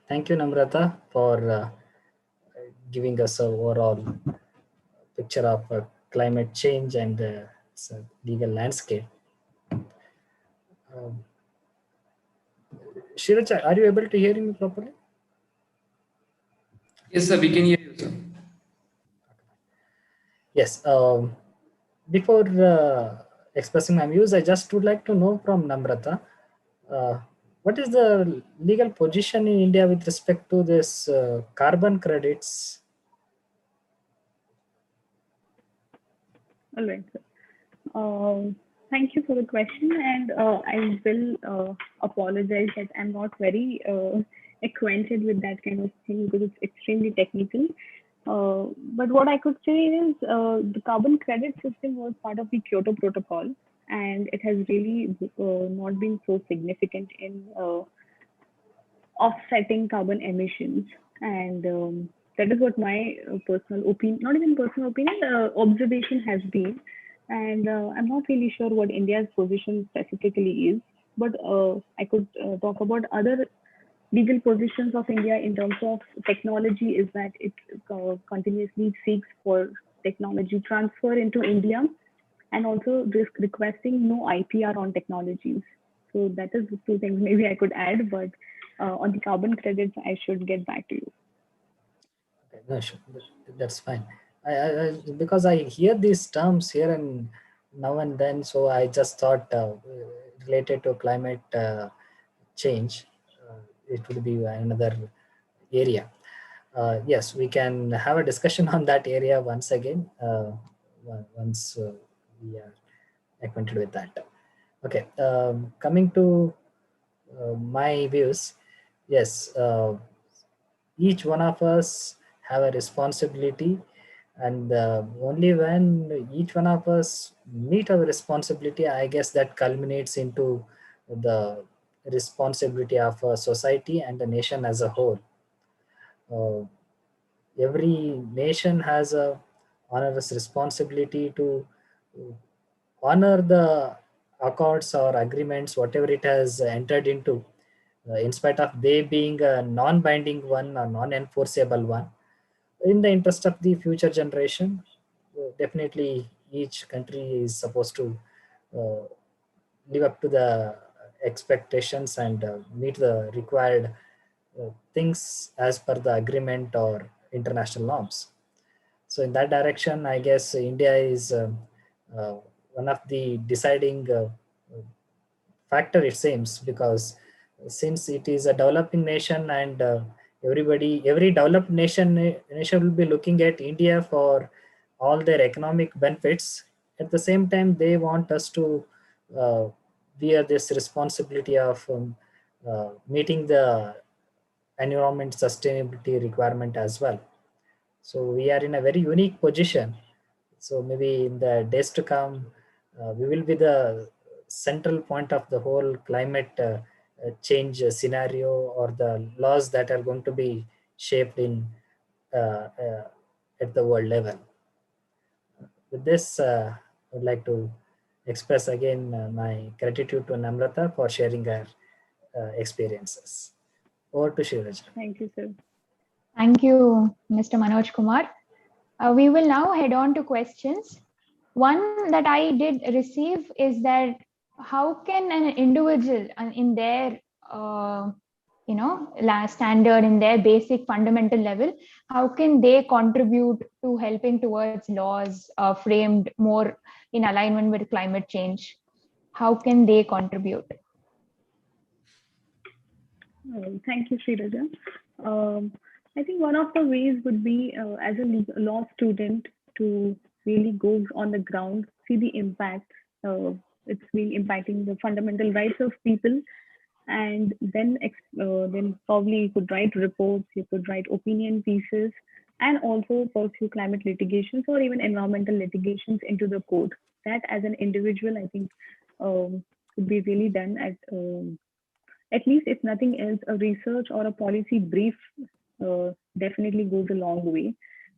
thank you, Namrata, for giving us an overall picture of climate change and legal landscape. Shiraja, are you able to hear me properly?
Yes, sir, we can hear you, sir.
Yes. Before expressing my views, I just would like to know from Namrata, uh, what is the legal position in India with respect to this carbon credits?
All right, sir. Thank you for the question, and I will apologize that I'm not very acquainted with that kind of thing because it's extremely technical. But what I could say is the carbon credit system was part of the Kyoto Protocol, and it has really not been so significant in offsetting carbon emissions. And that is what my personal opinion, not even personal opinion, observation has been. And I'm not really sure what India's position specifically is, but I could talk about other legal positions of India in terms of technology is that it continuously seeks for technology transfer into India and also requesting no IPR on technologies. So that is the two things maybe I could add, but on the carbon credits, I should get back to you.
Okay, no, sure, that's fine. Because I hear these terms here and now and then, so I just thought related to climate change, it would be another area. Yes, we can have a discussion on that area once again, once we are acquainted with that. Okay, coming to my views, yes, each one of us have a responsibility, and only when each one of us meet our responsibility, I guess that culminates into the responsibility of a society and the nation as a whole. Uh, every nation has a onerous responsibility to honor the accords or agreements, whatever it has entered into, in spite of they being a non-binding one or non-enforceable one, in the interest of the future generation. Definitely each country is supposed to uh, live up to the expectations and meet the required things as per the agreement or international norms. So in that direction, I guess India is uh, one of the deciding factor, it seems, because since it is a developing nation, and every developed nation will be looking at India for all their economic benefits. At the same time, they want us to uh, bear this responsibility of meeting the environment sustainability requirement as well. So we are in a very unique position. So maybe in the days to come, we will be the central point of the whole climate change scenario, or the laws that are going to be shaped in at the world level. With this, I would like to express again my gratitude to Namrata for sharing her experiences. Over to Shiraj.
Thank you, sir.
Thank you, Mr. Manoj Kumar. We will now head on to questions. One that I did receive is that how can an individual in their standard, in their basic fundamental level, how can they contribute to helping towards laws framed more in alignment with climate change? How can they contribute?
Thank you, Sriraja. Um, I think one of the ways would be as a law student to really go on the ground, see the impact. It's been impacting the fundamental rights of people, and then probably you could write reports, you could write opinion pieces, and also pursue climate litigations or even environmental litigations into the court. That, as an individual, I think could be really done at least if nothing else, a research or a policy brief definitely goes a long way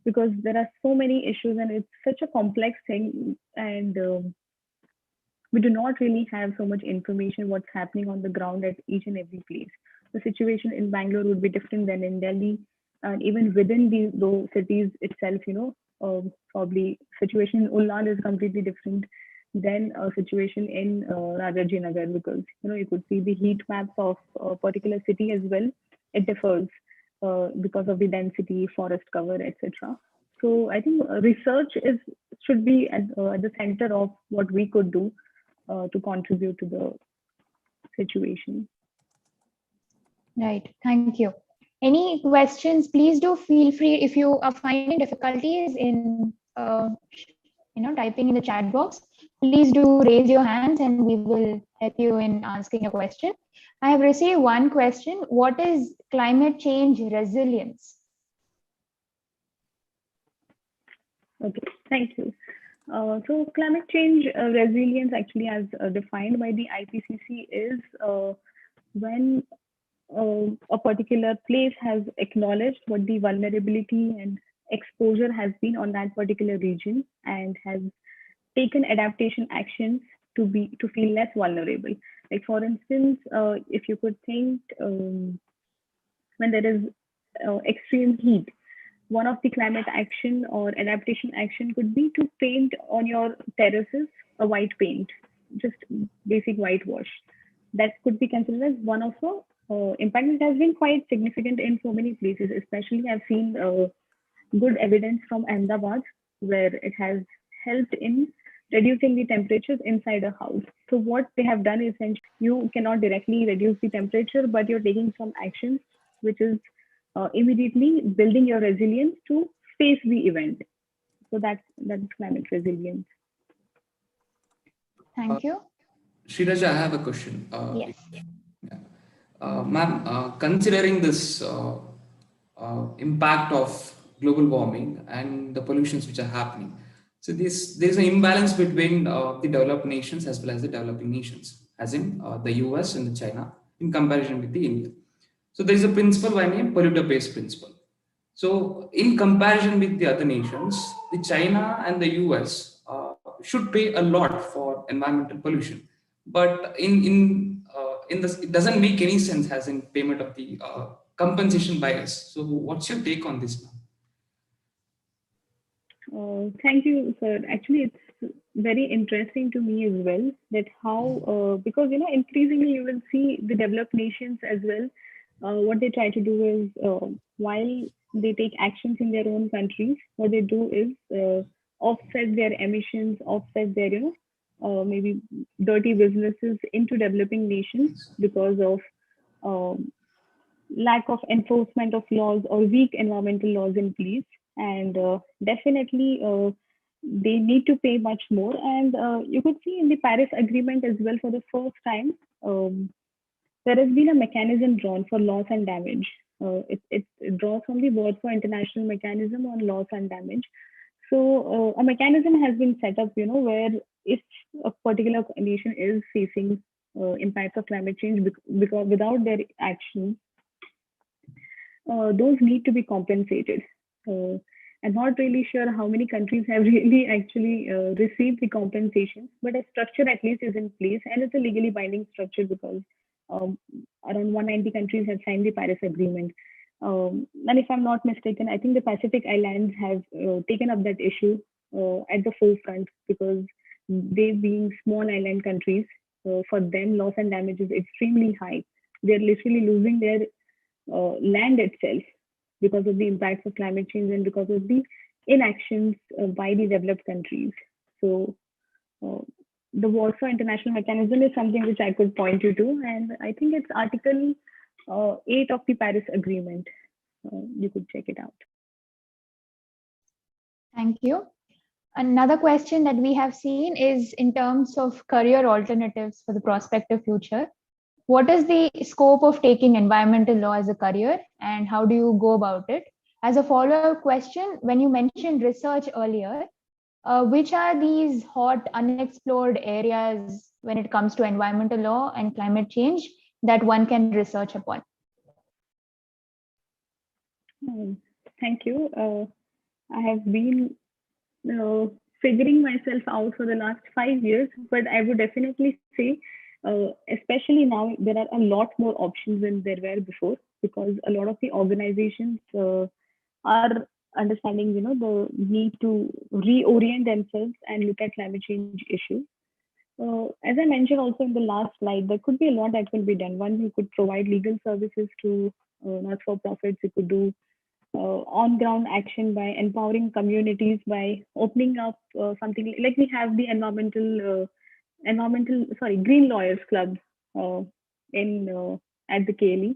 because there are so many issues and it's such a complex thing, and we do not really have so much information what's happening on the ground at each and every place. The situation in Bangalore would be different than in Delhi, and even within those cities itself, probably situation in Ulan is completely different than a situation in Rajajinagar, because you could see the heat maps of a particular city as well. It differs because of the density, forest cover, etc. So I think research should be at the center of what we could do to contribute to the situation.
Right. Thank you. Any questions? Please do feel free if you are finding difficulties in typing in the chat box. Please do raise your hands and we will help you in asking a question. I have received one question. What is climate change resilience?
Okay, thank you. So climate change resilience, actually, as defined by the IPCC, is when a particular place has acknowledged what the vulnerability and exposure has been on that particular region and has taken adaptation actions to feel less vulnerable. Like for instance, if you could think when there is extreme heat, one of the climate action or adaptation action could be to paint on your terraces a white paint, just basic whitewash. That could be considered as one of the impact. It has been quite significant in so many places, especially I've seen good evidence from Ahmedabad, where it has helped in reducing the temperatures inside a house. So what they have done is, you cannot directly reduce the temperature, but you're taking some actions, which is immediately building your resilience to face the event. So that's climate resilience.
Thank you.
Shreelaja, I have a question.
Yes.
Yeah. Ma'am, considering this impact of global warming and the pollutions which are happening, so there's an imbalance between the developed nations as well as the developing nations, as in the US and the China, in comparison with the India. So there is a principle by name polluter-based principle. So in comparison with the other nations, the China and the US should pay a lot for environmental pollution, but in this, it doesn't make any sense as in payment of the compensation by us. So what's your take on this now?
Thank you, sir. Actually, it's very interesting to me as well that how, because increasingly you will see the developed nations as well. What they try to do is, while they take actions in their own countries, what they do is offset their emissions, offset their maybe dirty businesses into developing nations because of lack of enforcement of laws or weak environmental laws in place. And definitely they need to pay much more. And you could see in the Paris Agreement as well, for the first time, there has been a mechanism drawn for loss and damage. It draws from the Warsaw International Mechanism on Loss and Damage. So a mechanism has been set up, where if a particular nation is facing impacts of climate change because without their action, those need to be compensated. I'm not really sure how many countries have really actually received the compensation, but a structure at least is in place, and it's a legally binding structure because around 190 countries have signed the Paris Agreement. And if I'm not mistaken, I think the Pacific Islands have taken up that issue at the forefront, because they being small island countries, for them loss and damage is extremely high. They're literally losing their land itself because of the impacts of climate change and because of the inactions by the developed countries. So the Warsaw International Mechanism is something which I could point you to, and I think it's Article 8 of the Paris Agreement. You could check it out.
Thank you. Another question that we have seen is in terms of career alternatives for the prospective future. What is the scope of taking environmental law as a career, and how do you go about it? As a follow-up question, when you mentioned research earlier, which are these hot, unexplored areas when it comes to environmental law and climate change that one can research upon?
Thank you. I have been figuring myself out for the last 5 years, but I would definitely say, especially now, there are a lot more options than there were before, because a lot of the organizations are understanding, the need to reorient themselves and look at climate change issues. As I mentioned also in the last slide, there could be a lot that will be done. One, you could provide legal services to not-for-profits. You could do on-ground action by empowering communities, by opening up something like we have the Green Lawyers Club uh, in at the KLE.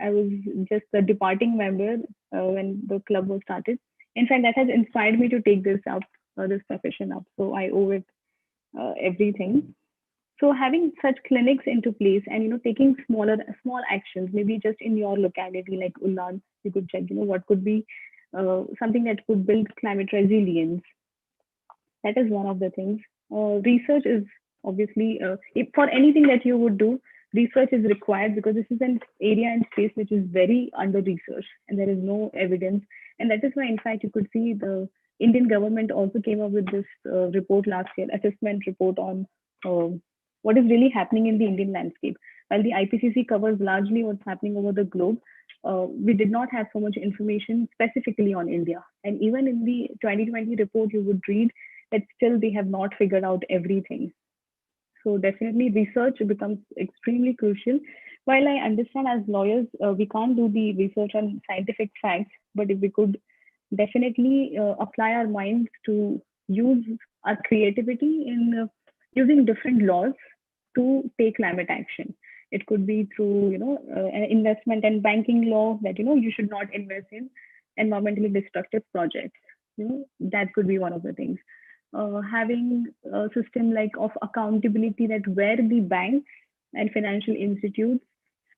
I was just a departing member when the club was started. In fact, that has inspired me to take this profession up. So I owe it everything. So having such clinics into place and taking small actions, maybe just in your locality like Ullan, you could check what could be something that could build climate resilience. That is one of the things. Research is obviously for anything that you would do, research is required because this is an area and space which is very under research and there is no evidence. And that is why, in fact, you could see the Indian government also came up with this report last year, assessment report on what is really happening in the Indian landscape. While the IPCC covers largely what's happening over the globe, we did not have so much information specifically on India. And even in the 2020 report, you would read that still they have not figured out everything. So definitely research becomes extremely crucial. While I understand as lawyers, we can't do the research on scientific facts, but if we could definitely apply our minds to use our creativity in using different laws to take climate action. It could be through, an investment and banking law that, you should not invest in environmentally destructive projects. That could be one of the things. Having a system like of accountability that where the banks and financial institutes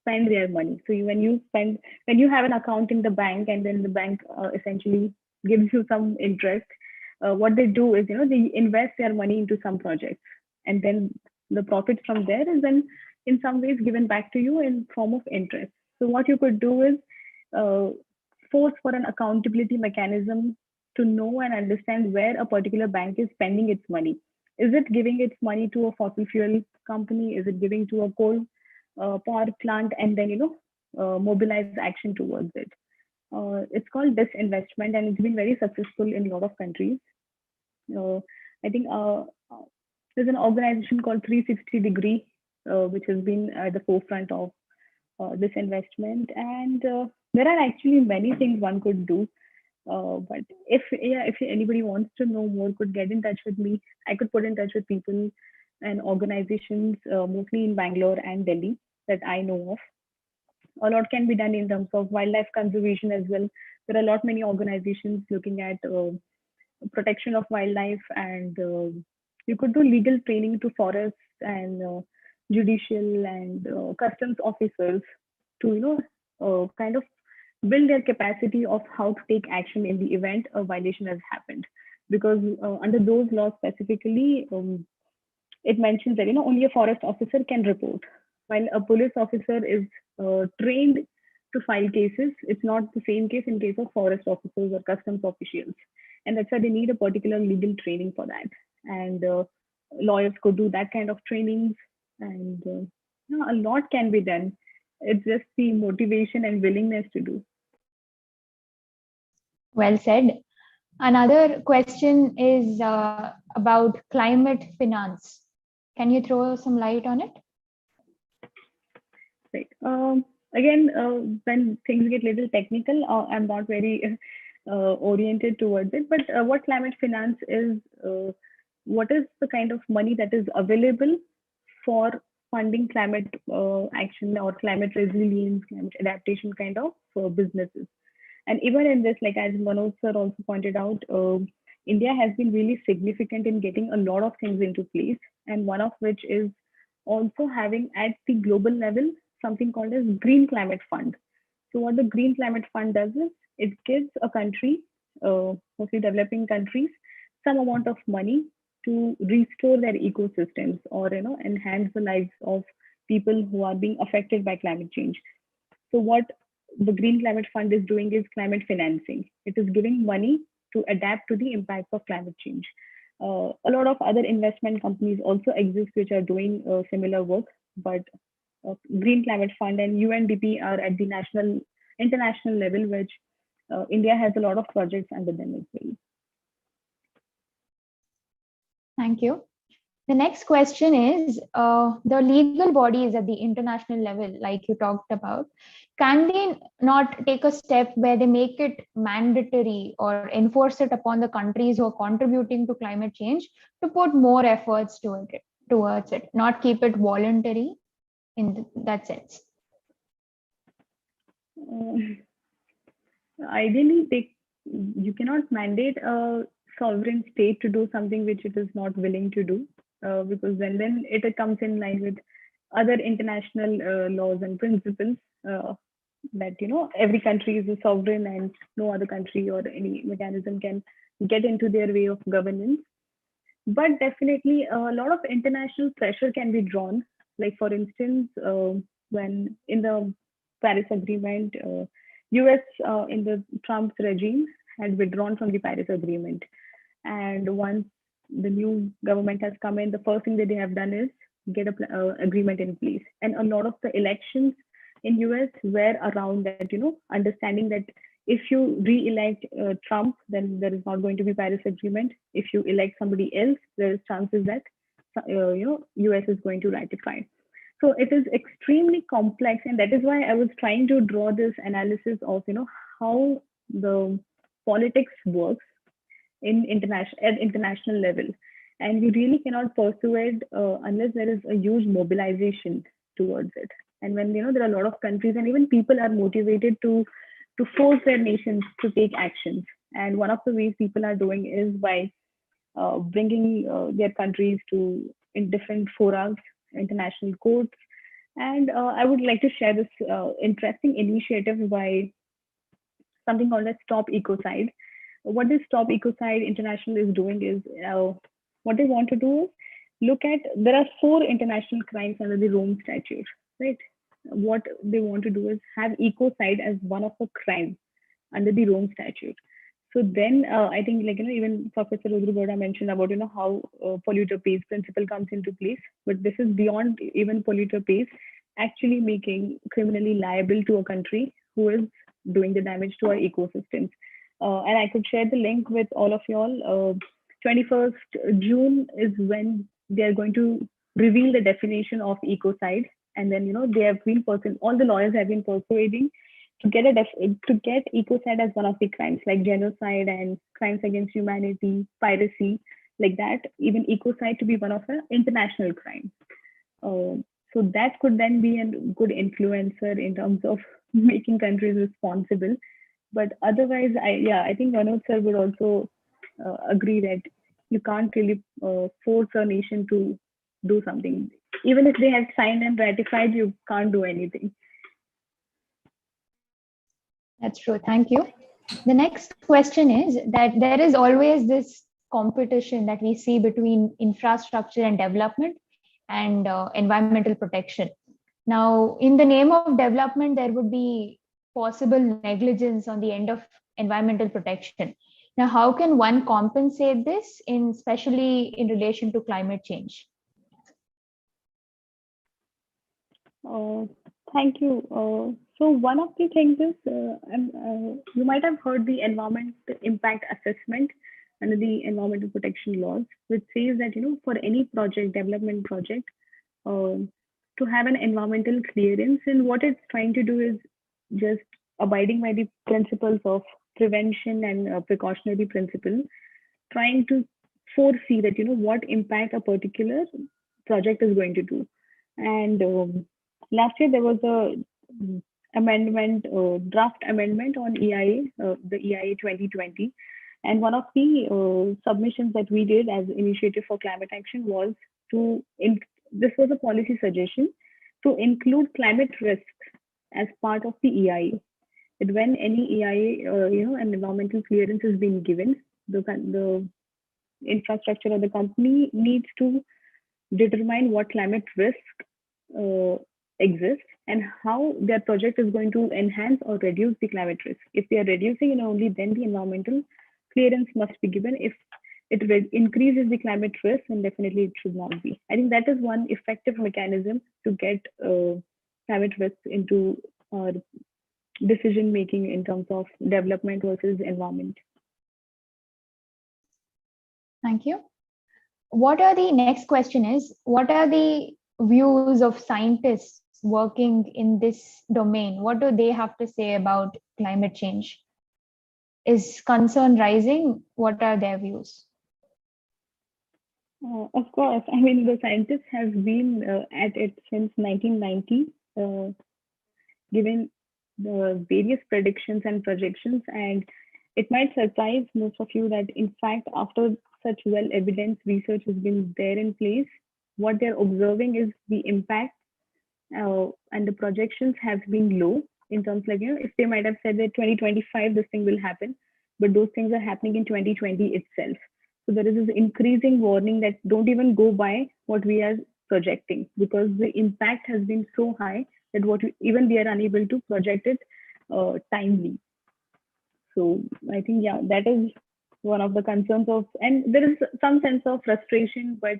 spend their money. So when you have an account in the bank and then the bank essentially gives you some interest, what they do is they invest their money into some projects, and then the profit from there is then in some ways given back to you in form of interest. So what you could do is force for an accountability mechanism to know and understand where a particular bank is spending its money. Is it giving its money to a fossil fuel company? Is it giving to a coal power plant and then mobilize action towards it? It's called disinvestment and it's been very successful in a lot of countries. I think there's an organization called 360 Degree, which has been at the forefront of this investment. And there are actually many things one could do. But if anybody wants to know more, could get in touch with me. I could put in touch with people and organizations, mostly in Bangalore and Delhi, that I know of. A lot can be done in terms of wildlife conservation as well. There are a lot many organizations looking at protection of wildlife, and you could do legal training to forests and judicial and customs officers to kind of build their capacity of how to take action in the event a violation has happened. Because under those laws specifically, it mentions that only a forest officer can report, while a police officer is trained to file cases. It's not the same case in case of forest officers or customs officials, and that's why they need a particular legal training for that. And lawyers could do that kind of trainings, and a lot can be done. It's just the motivation and willingness to do.
Well said. Another question is about climate finance. Can you throw some light on it?
Right. Again, when things get a little technical, I'm not very oriented towards it. But what climate finance is, what is the kind of money that is available for funding climate action or climate resilience, climate adaptation kind of businesses? And even in this, like as Manoj sir also pointed out, India has been really significant in getting a lot of things into place, and one of which is also having at the global level something called as Green Climate Fund. So what the Green Climate Fund does is it gives a country, mostly developing countries, some amount of money to restore their ecosystems or enhance the lives of people who are being affected by climate change. So what the Green Climate Fund is doing is climate financing. It is giving money to adapt to the impacts of climate change. A lot of other investment companies also exist which are doing similar work, but Green Climate Fund and UNDP are at the international level, which India has a lot of projects under them as well.
Thank you. The next question is the legal bodies at the international level, like you talked about, can they not take a step where they make it mandatory or enforce it upon the countries who are contributing to climate change to put more efforts towards it, not keep it voluntary in that sense?
Ideally, you cannot mandate a sovereign state to do something which it is not willing to do, because then it comes in line with other international laws and principles, that every country is a sovereign and no other country or any mechanism can get into their way of governance. But definitely a lot of international pressure can be drawn. Like for instance, when in the Paris Agreement, US in the Trump's regime had withdrawn from the Paris Agreement. And once the new government has come in, the first thing that they have done is get a agreement in place. And a lot of the elections in US were around that, understanding that if you re-elect Trump, then there is not going to be Paris Agreement. If you elect somebody else, there is chances that US is going to ratify. So it is extremely complex, and that is why I was trying to draw this analysis of how the politics works in international level, and you really cannot pursue it unless there is a huge mobilization towards it. And when there are a lot of countries and even people are motivated to force their nations to take actions. And one of the ways people are doing is by bringing their countries to in different forums, international courts. And I would like to share this interesting initiative by something called as Stop Ecocide. What this Stop Ecocide International is doing is, what they want to do is look at, there are 4 international crimes under the Rome Statute, right? What they want to do is have ecocide as one of the crimes under the Rome Statute. So then I think even Professor Rudra mentioned about how polluter pays principle comes into place, but this is beyond even polluter pays, actually making criminally liable to a country who is doing the damage to our ecosystems. And I could share the link with all of y'all. 21st June is when they are going to reveal the definition of ecocide, and then they have been all the lawyers have been persuading to get ecocide as one of the crimes, like genocide and crimes against humanity, piracy, like that. Even ecocide to be one of the international crimes. So that could then be a good influencer in terms of making countries responsible. But otherwise, I think Manoj sir would also agree that you can't really force a nation to do something. Even if they have signed and ratified, you can't do anything.
That's true. Thank you. The next question is that there is always this competition that we see between infrastructure and development and environmental protection. Now, in the name of development, there would be possible negligence on the end of environmental protection. Now, how can one compensate this, especially in relation to climate change?
Thank you. So one of the things is, you might have heard the environment impact assessment under the environmental protection laws, which says that for any development project, to have an environmental clearance, and what it's trying to do is just abiding by the principles of prevention and precautionary principle, trying to foresee that what impact a particular project is going to do. And last year there was a draft amendment on EIA, the EIA 2020. And one of the submissions that we did as Initiative for Climate Action was this was a policy suggestion to include climate risks as part of the EIA. That when any EIA, an environmental clearance has been given, the infrastructure or the company needs to determine what climate risk exists and how their project is going to enhance or reduce the climate risk. If they are reducing, only then the environmental clearance must be given. If it increases the climate risk, then definitely it should not be. I think that is one effective mechanism to get climate risks into decision making in terms of development versus environment.
Thank you. what are the next question is, what are the views of scientists working in this domain? What do they have to say about climate change? Is concern rising? What are their views?
Of course, I mean, the scientists have been at it since 1990, given the various predictions and projections. And it might surprise most of you that, in fact, after such well evidenced research has been there in place, what they're observing is the impact, and the projections have been low in terms, like, if they might have said that 2025 this thing will happen, but those things are happening in 2020 itself. So there is this increasing warning that don't even go by what we are projecting, because the impact has been so high that even we are unable to project it timely. So I think, yeah, that is one of the concerns of, and there is some sense of frustration, but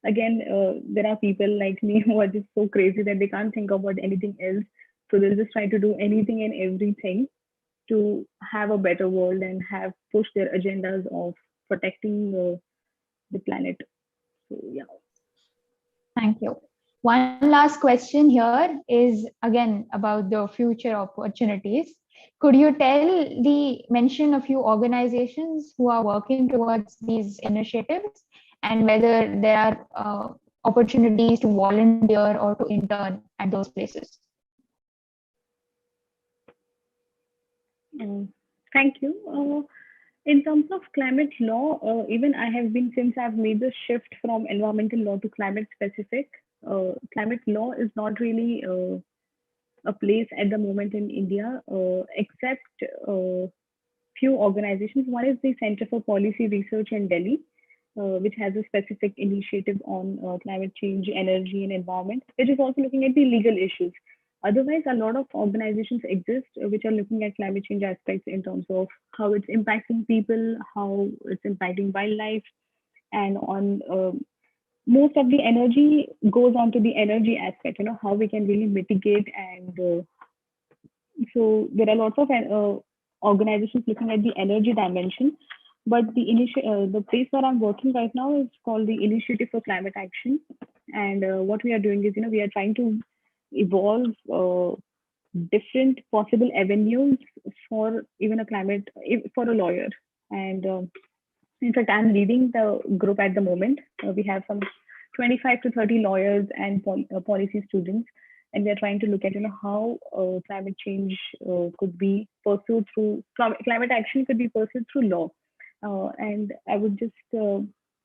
again, there are people like me who are just so crazy that they can't think about anything else. So they'll just try to do anything and everything to have a better world and have push their agendas of protecting the planet. So yeah.
Thank you. One last question here is again about the future opportunities. Could you mention a few organizations who are working towards these initiatives, and whether there are opportunities to volunteer or to intern at those places?
Thank you. In terms of climate law, even I have been, since I've made the shift from environmental law to climate specific, climate law is not really a place at the moment in India, except few organizations. One is the Center for Policy Research in Delhi, which has a specific initiative on climate change, energy, and environment, which is also looking at the legal issues. Otherwise, a lot of organizations exist which are looking at climate change aspects in terms of how it's impacting people, how it's impacting wildlife, and on most of the energy goes on to the energy aspect, how we can really mitigate. And so there are lots of organizations looking at the energy dimension. But the place where I'm working right now is called the Initiative for Climate Action. And what we are doing is, we are trying to evolve different possible avenues for even for a lawyer. And in fact, I'm leading the group at the moment. We have some 25 to 30 lawyers and policy students, and we are trying to look at how climate change could be pursued through climate action could be pursued through law. And I would just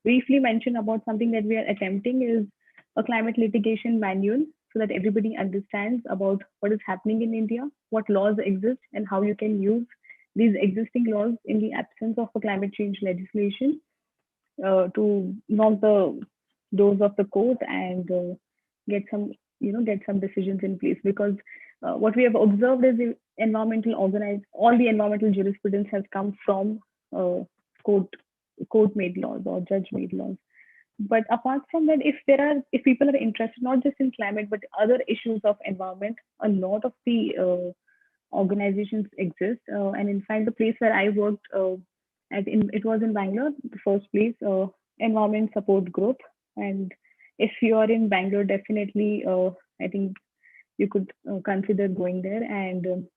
briefly mention about something that we are attempting is a climate litigation manual, so that everybody understands about what is happening in India, what laws exist, and how you can use these existing laws in the absence of a climate change legislation to knock the doors of the court and get some decisions in place. Because what we have observed is all the environmental jurisprudence has come from court-made laws or judge-made laws. But apart from that, if people are interested not just in climate but other issues of environment, a lot of the organizations exist. And in fact, the place where I worked, it was in Bangalore, the first place, Environment Support Group. And if you are in Bangalore, definitely, I think you could consider going there. And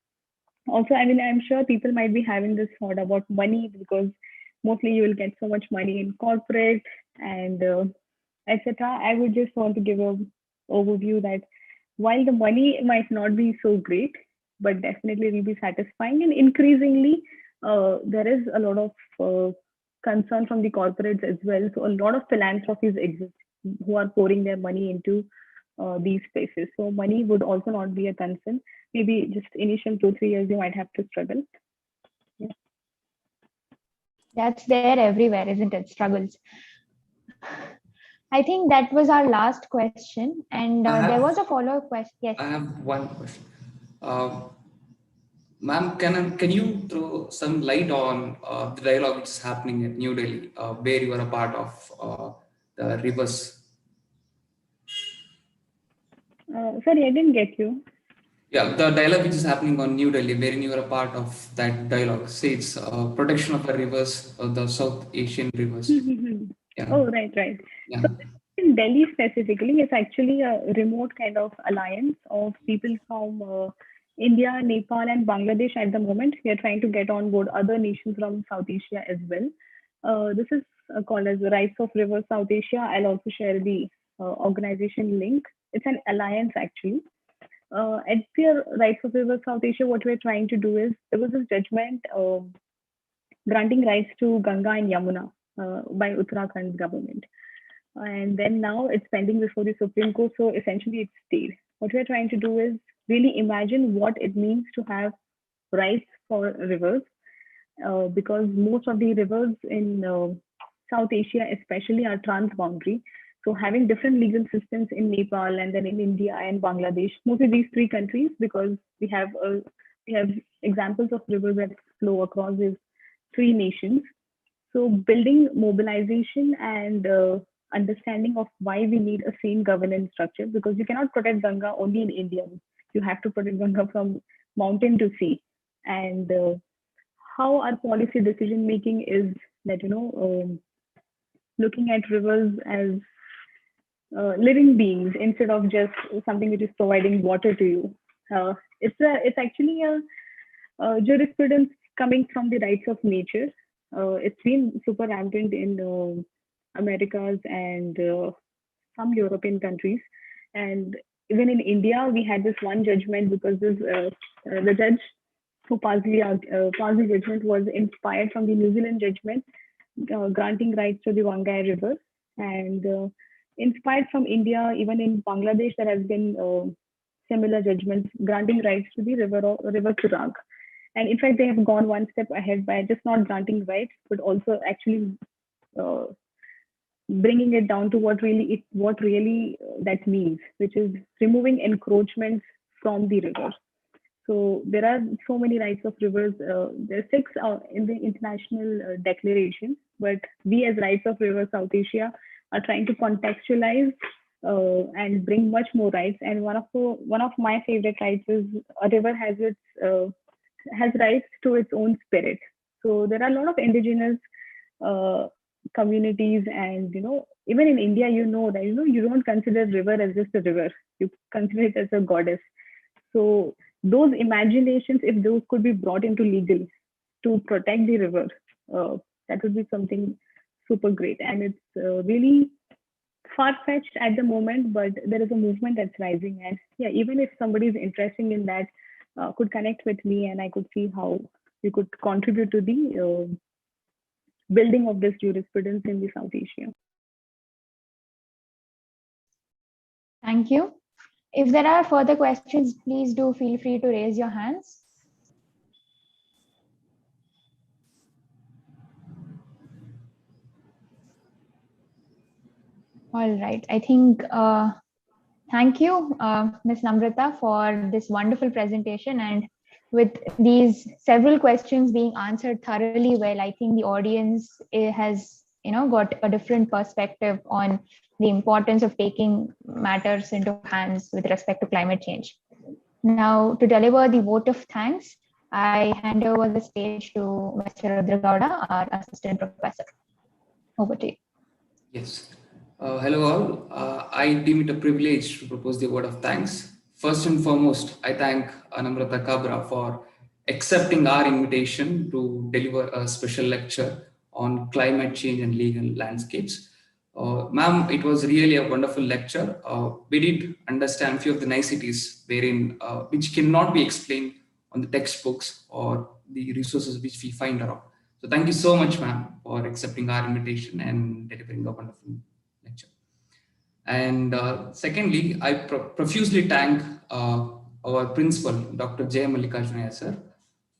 also, I mean, I'm sure people might be having this thought about money, because mostly you will get so much money in corporate and etc. I would just want to give an overview that while the money might not be so great, but definitely it will be satisfying. And increasingly, there is a lot of concern from the corporates as well. So a lot of philanthropies exist who are pouring their money into these spaces. So money would also not be a concern. Maybe just initial 2-3 years you might have to struggle. Yeah.
That's there everywhere, isn't it? Struggles. I think that was our last question, and there was a follow-up question. Yes.
I have one question. Ma'am, can you throw some light on the dialogue which is happening at New Delhi, where you are a part of the rivers?
Sorry, I didn't get you.
Yeah, the dialogue which is happening on New Delhi, wherein you are a part of that dialogue. Say it's protection of the rivers, the South Asian rivers. Yeah.
Oh, right.
Yeah.
So in Delhi specifically, it's actually a remote kind of alliance of people from India, Nepal, and Bangladesh at the moment. We are trying to get on board other nations from South Asia as well. This is called as the Rights of River South Asia. I'll also share the organization link. It's an alliance actually. At the Rights of River South Asia, what we're trying to do is there was this judgment granting rights to Ganga and Yamuna by Uttarakhand government. And then now it's pending before the Supreme Court. So essentially it's stayed. What we're trying to do is really imagine what it means to have rights for rivers, because most of the rivers in South Asia, especially, are transboundary. So having different legal systems in Nepal and then in India and Bangladesh, mostly these three countries, because we have examples of rivers that flow across these three nations. So building mobilization and understanding of why we need a same governance structure, because you cannot protect Ganga only in India. You have to protect Ganga from mountain to sea. And how our policy decision making is that, looking at rivers as living beings instead of just something which is providing water to you. It's actually a jurisprudence coming from the rights of nature. It's been super rampant in Americas and some European countries, and even in India, we had this one judgment because the judge who passed the judgment was inspired from the New Zealand judgment granting rights to the Wangai River, and inspired from India, even in Bangladesh, there has been similar judgments granting rights to the river Turag. And in fact, they have gone one step ahead by just not granting rights, but also actually uh, bringing it down to what really that means, which is removing encroachments from the river. So there are so many rights of rivers. There are six in the international declaration, but we as Rights of Rivers South Asia are trying to contextualize and bring much more rights. And one of my favorite rights is a river has rights to its own spirit. So there are a lot of indigenous uh, communities, and even in India, that you don't consider river as just a river. You consider it as a goddess. So those imaginations, if those could be brought into legal to protect the river, that would be something super great. And it's really far-fetched at the moment, but there is a movement that's rising. And yeah, even if somebody is interested in that, could connect with me, and I could see how we could contribute to the building of this jurisprudence in the South Asia.
Thank you. If there are further questions, please do feel free to raise your hands. All right. I think thank you, Ms. Namrata, for this wonderful presentation. And with these several questions being answered thoroughly well, I think the audience has got a different perspective on the importance of taking matters into hands with respect to climate change. Now, to deliver the vote of thanks, I hand over the stage to Mr. Rudragowda, our assistant professor. Over to you.
Yes. Hello all. I deem it a privilege to propose the word of thanks. First and foremost, I thank Namrata Kabra for accepting our invitation to deliver a special lecture on climate change and legal landscapes. Ma'am, it was really a wonderful lecture. We did understand a few of the niceties wherein which cannot be explained on the textbooks or the resources which we find around. So thank you so much, ma'am, for accepting our invitation and delivering a wonderful lecture. And secondly, I profusely thank our principal, Dr. J. Mallikarjunaya sir,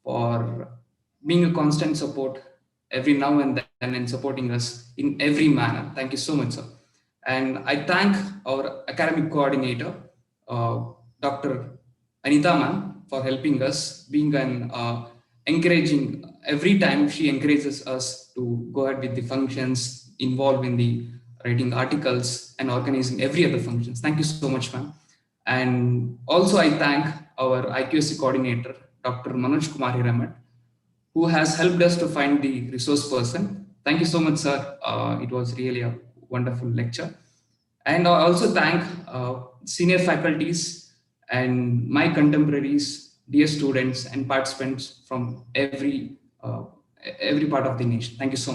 for being a constant support every now and then and supporting us in every manner. Thank you so much, sir. And I thank our academic coordinator, Dr. Anita ma'am, for helping us, being an encouraging every time she encourages us to go ahead with the functions, involved in the writing articles and organizing every other functions. Thank you so much, ma'am. And also I thank our IQC coordinator, Dr. Manoj Kumar Hiramat, who has helped us to find the resource person. Thank you so much, sir. It was really a wonderful lecture. And I also thank senior faculties and my contemporaries, dear students and participants from every part of the nation. Thank you so much.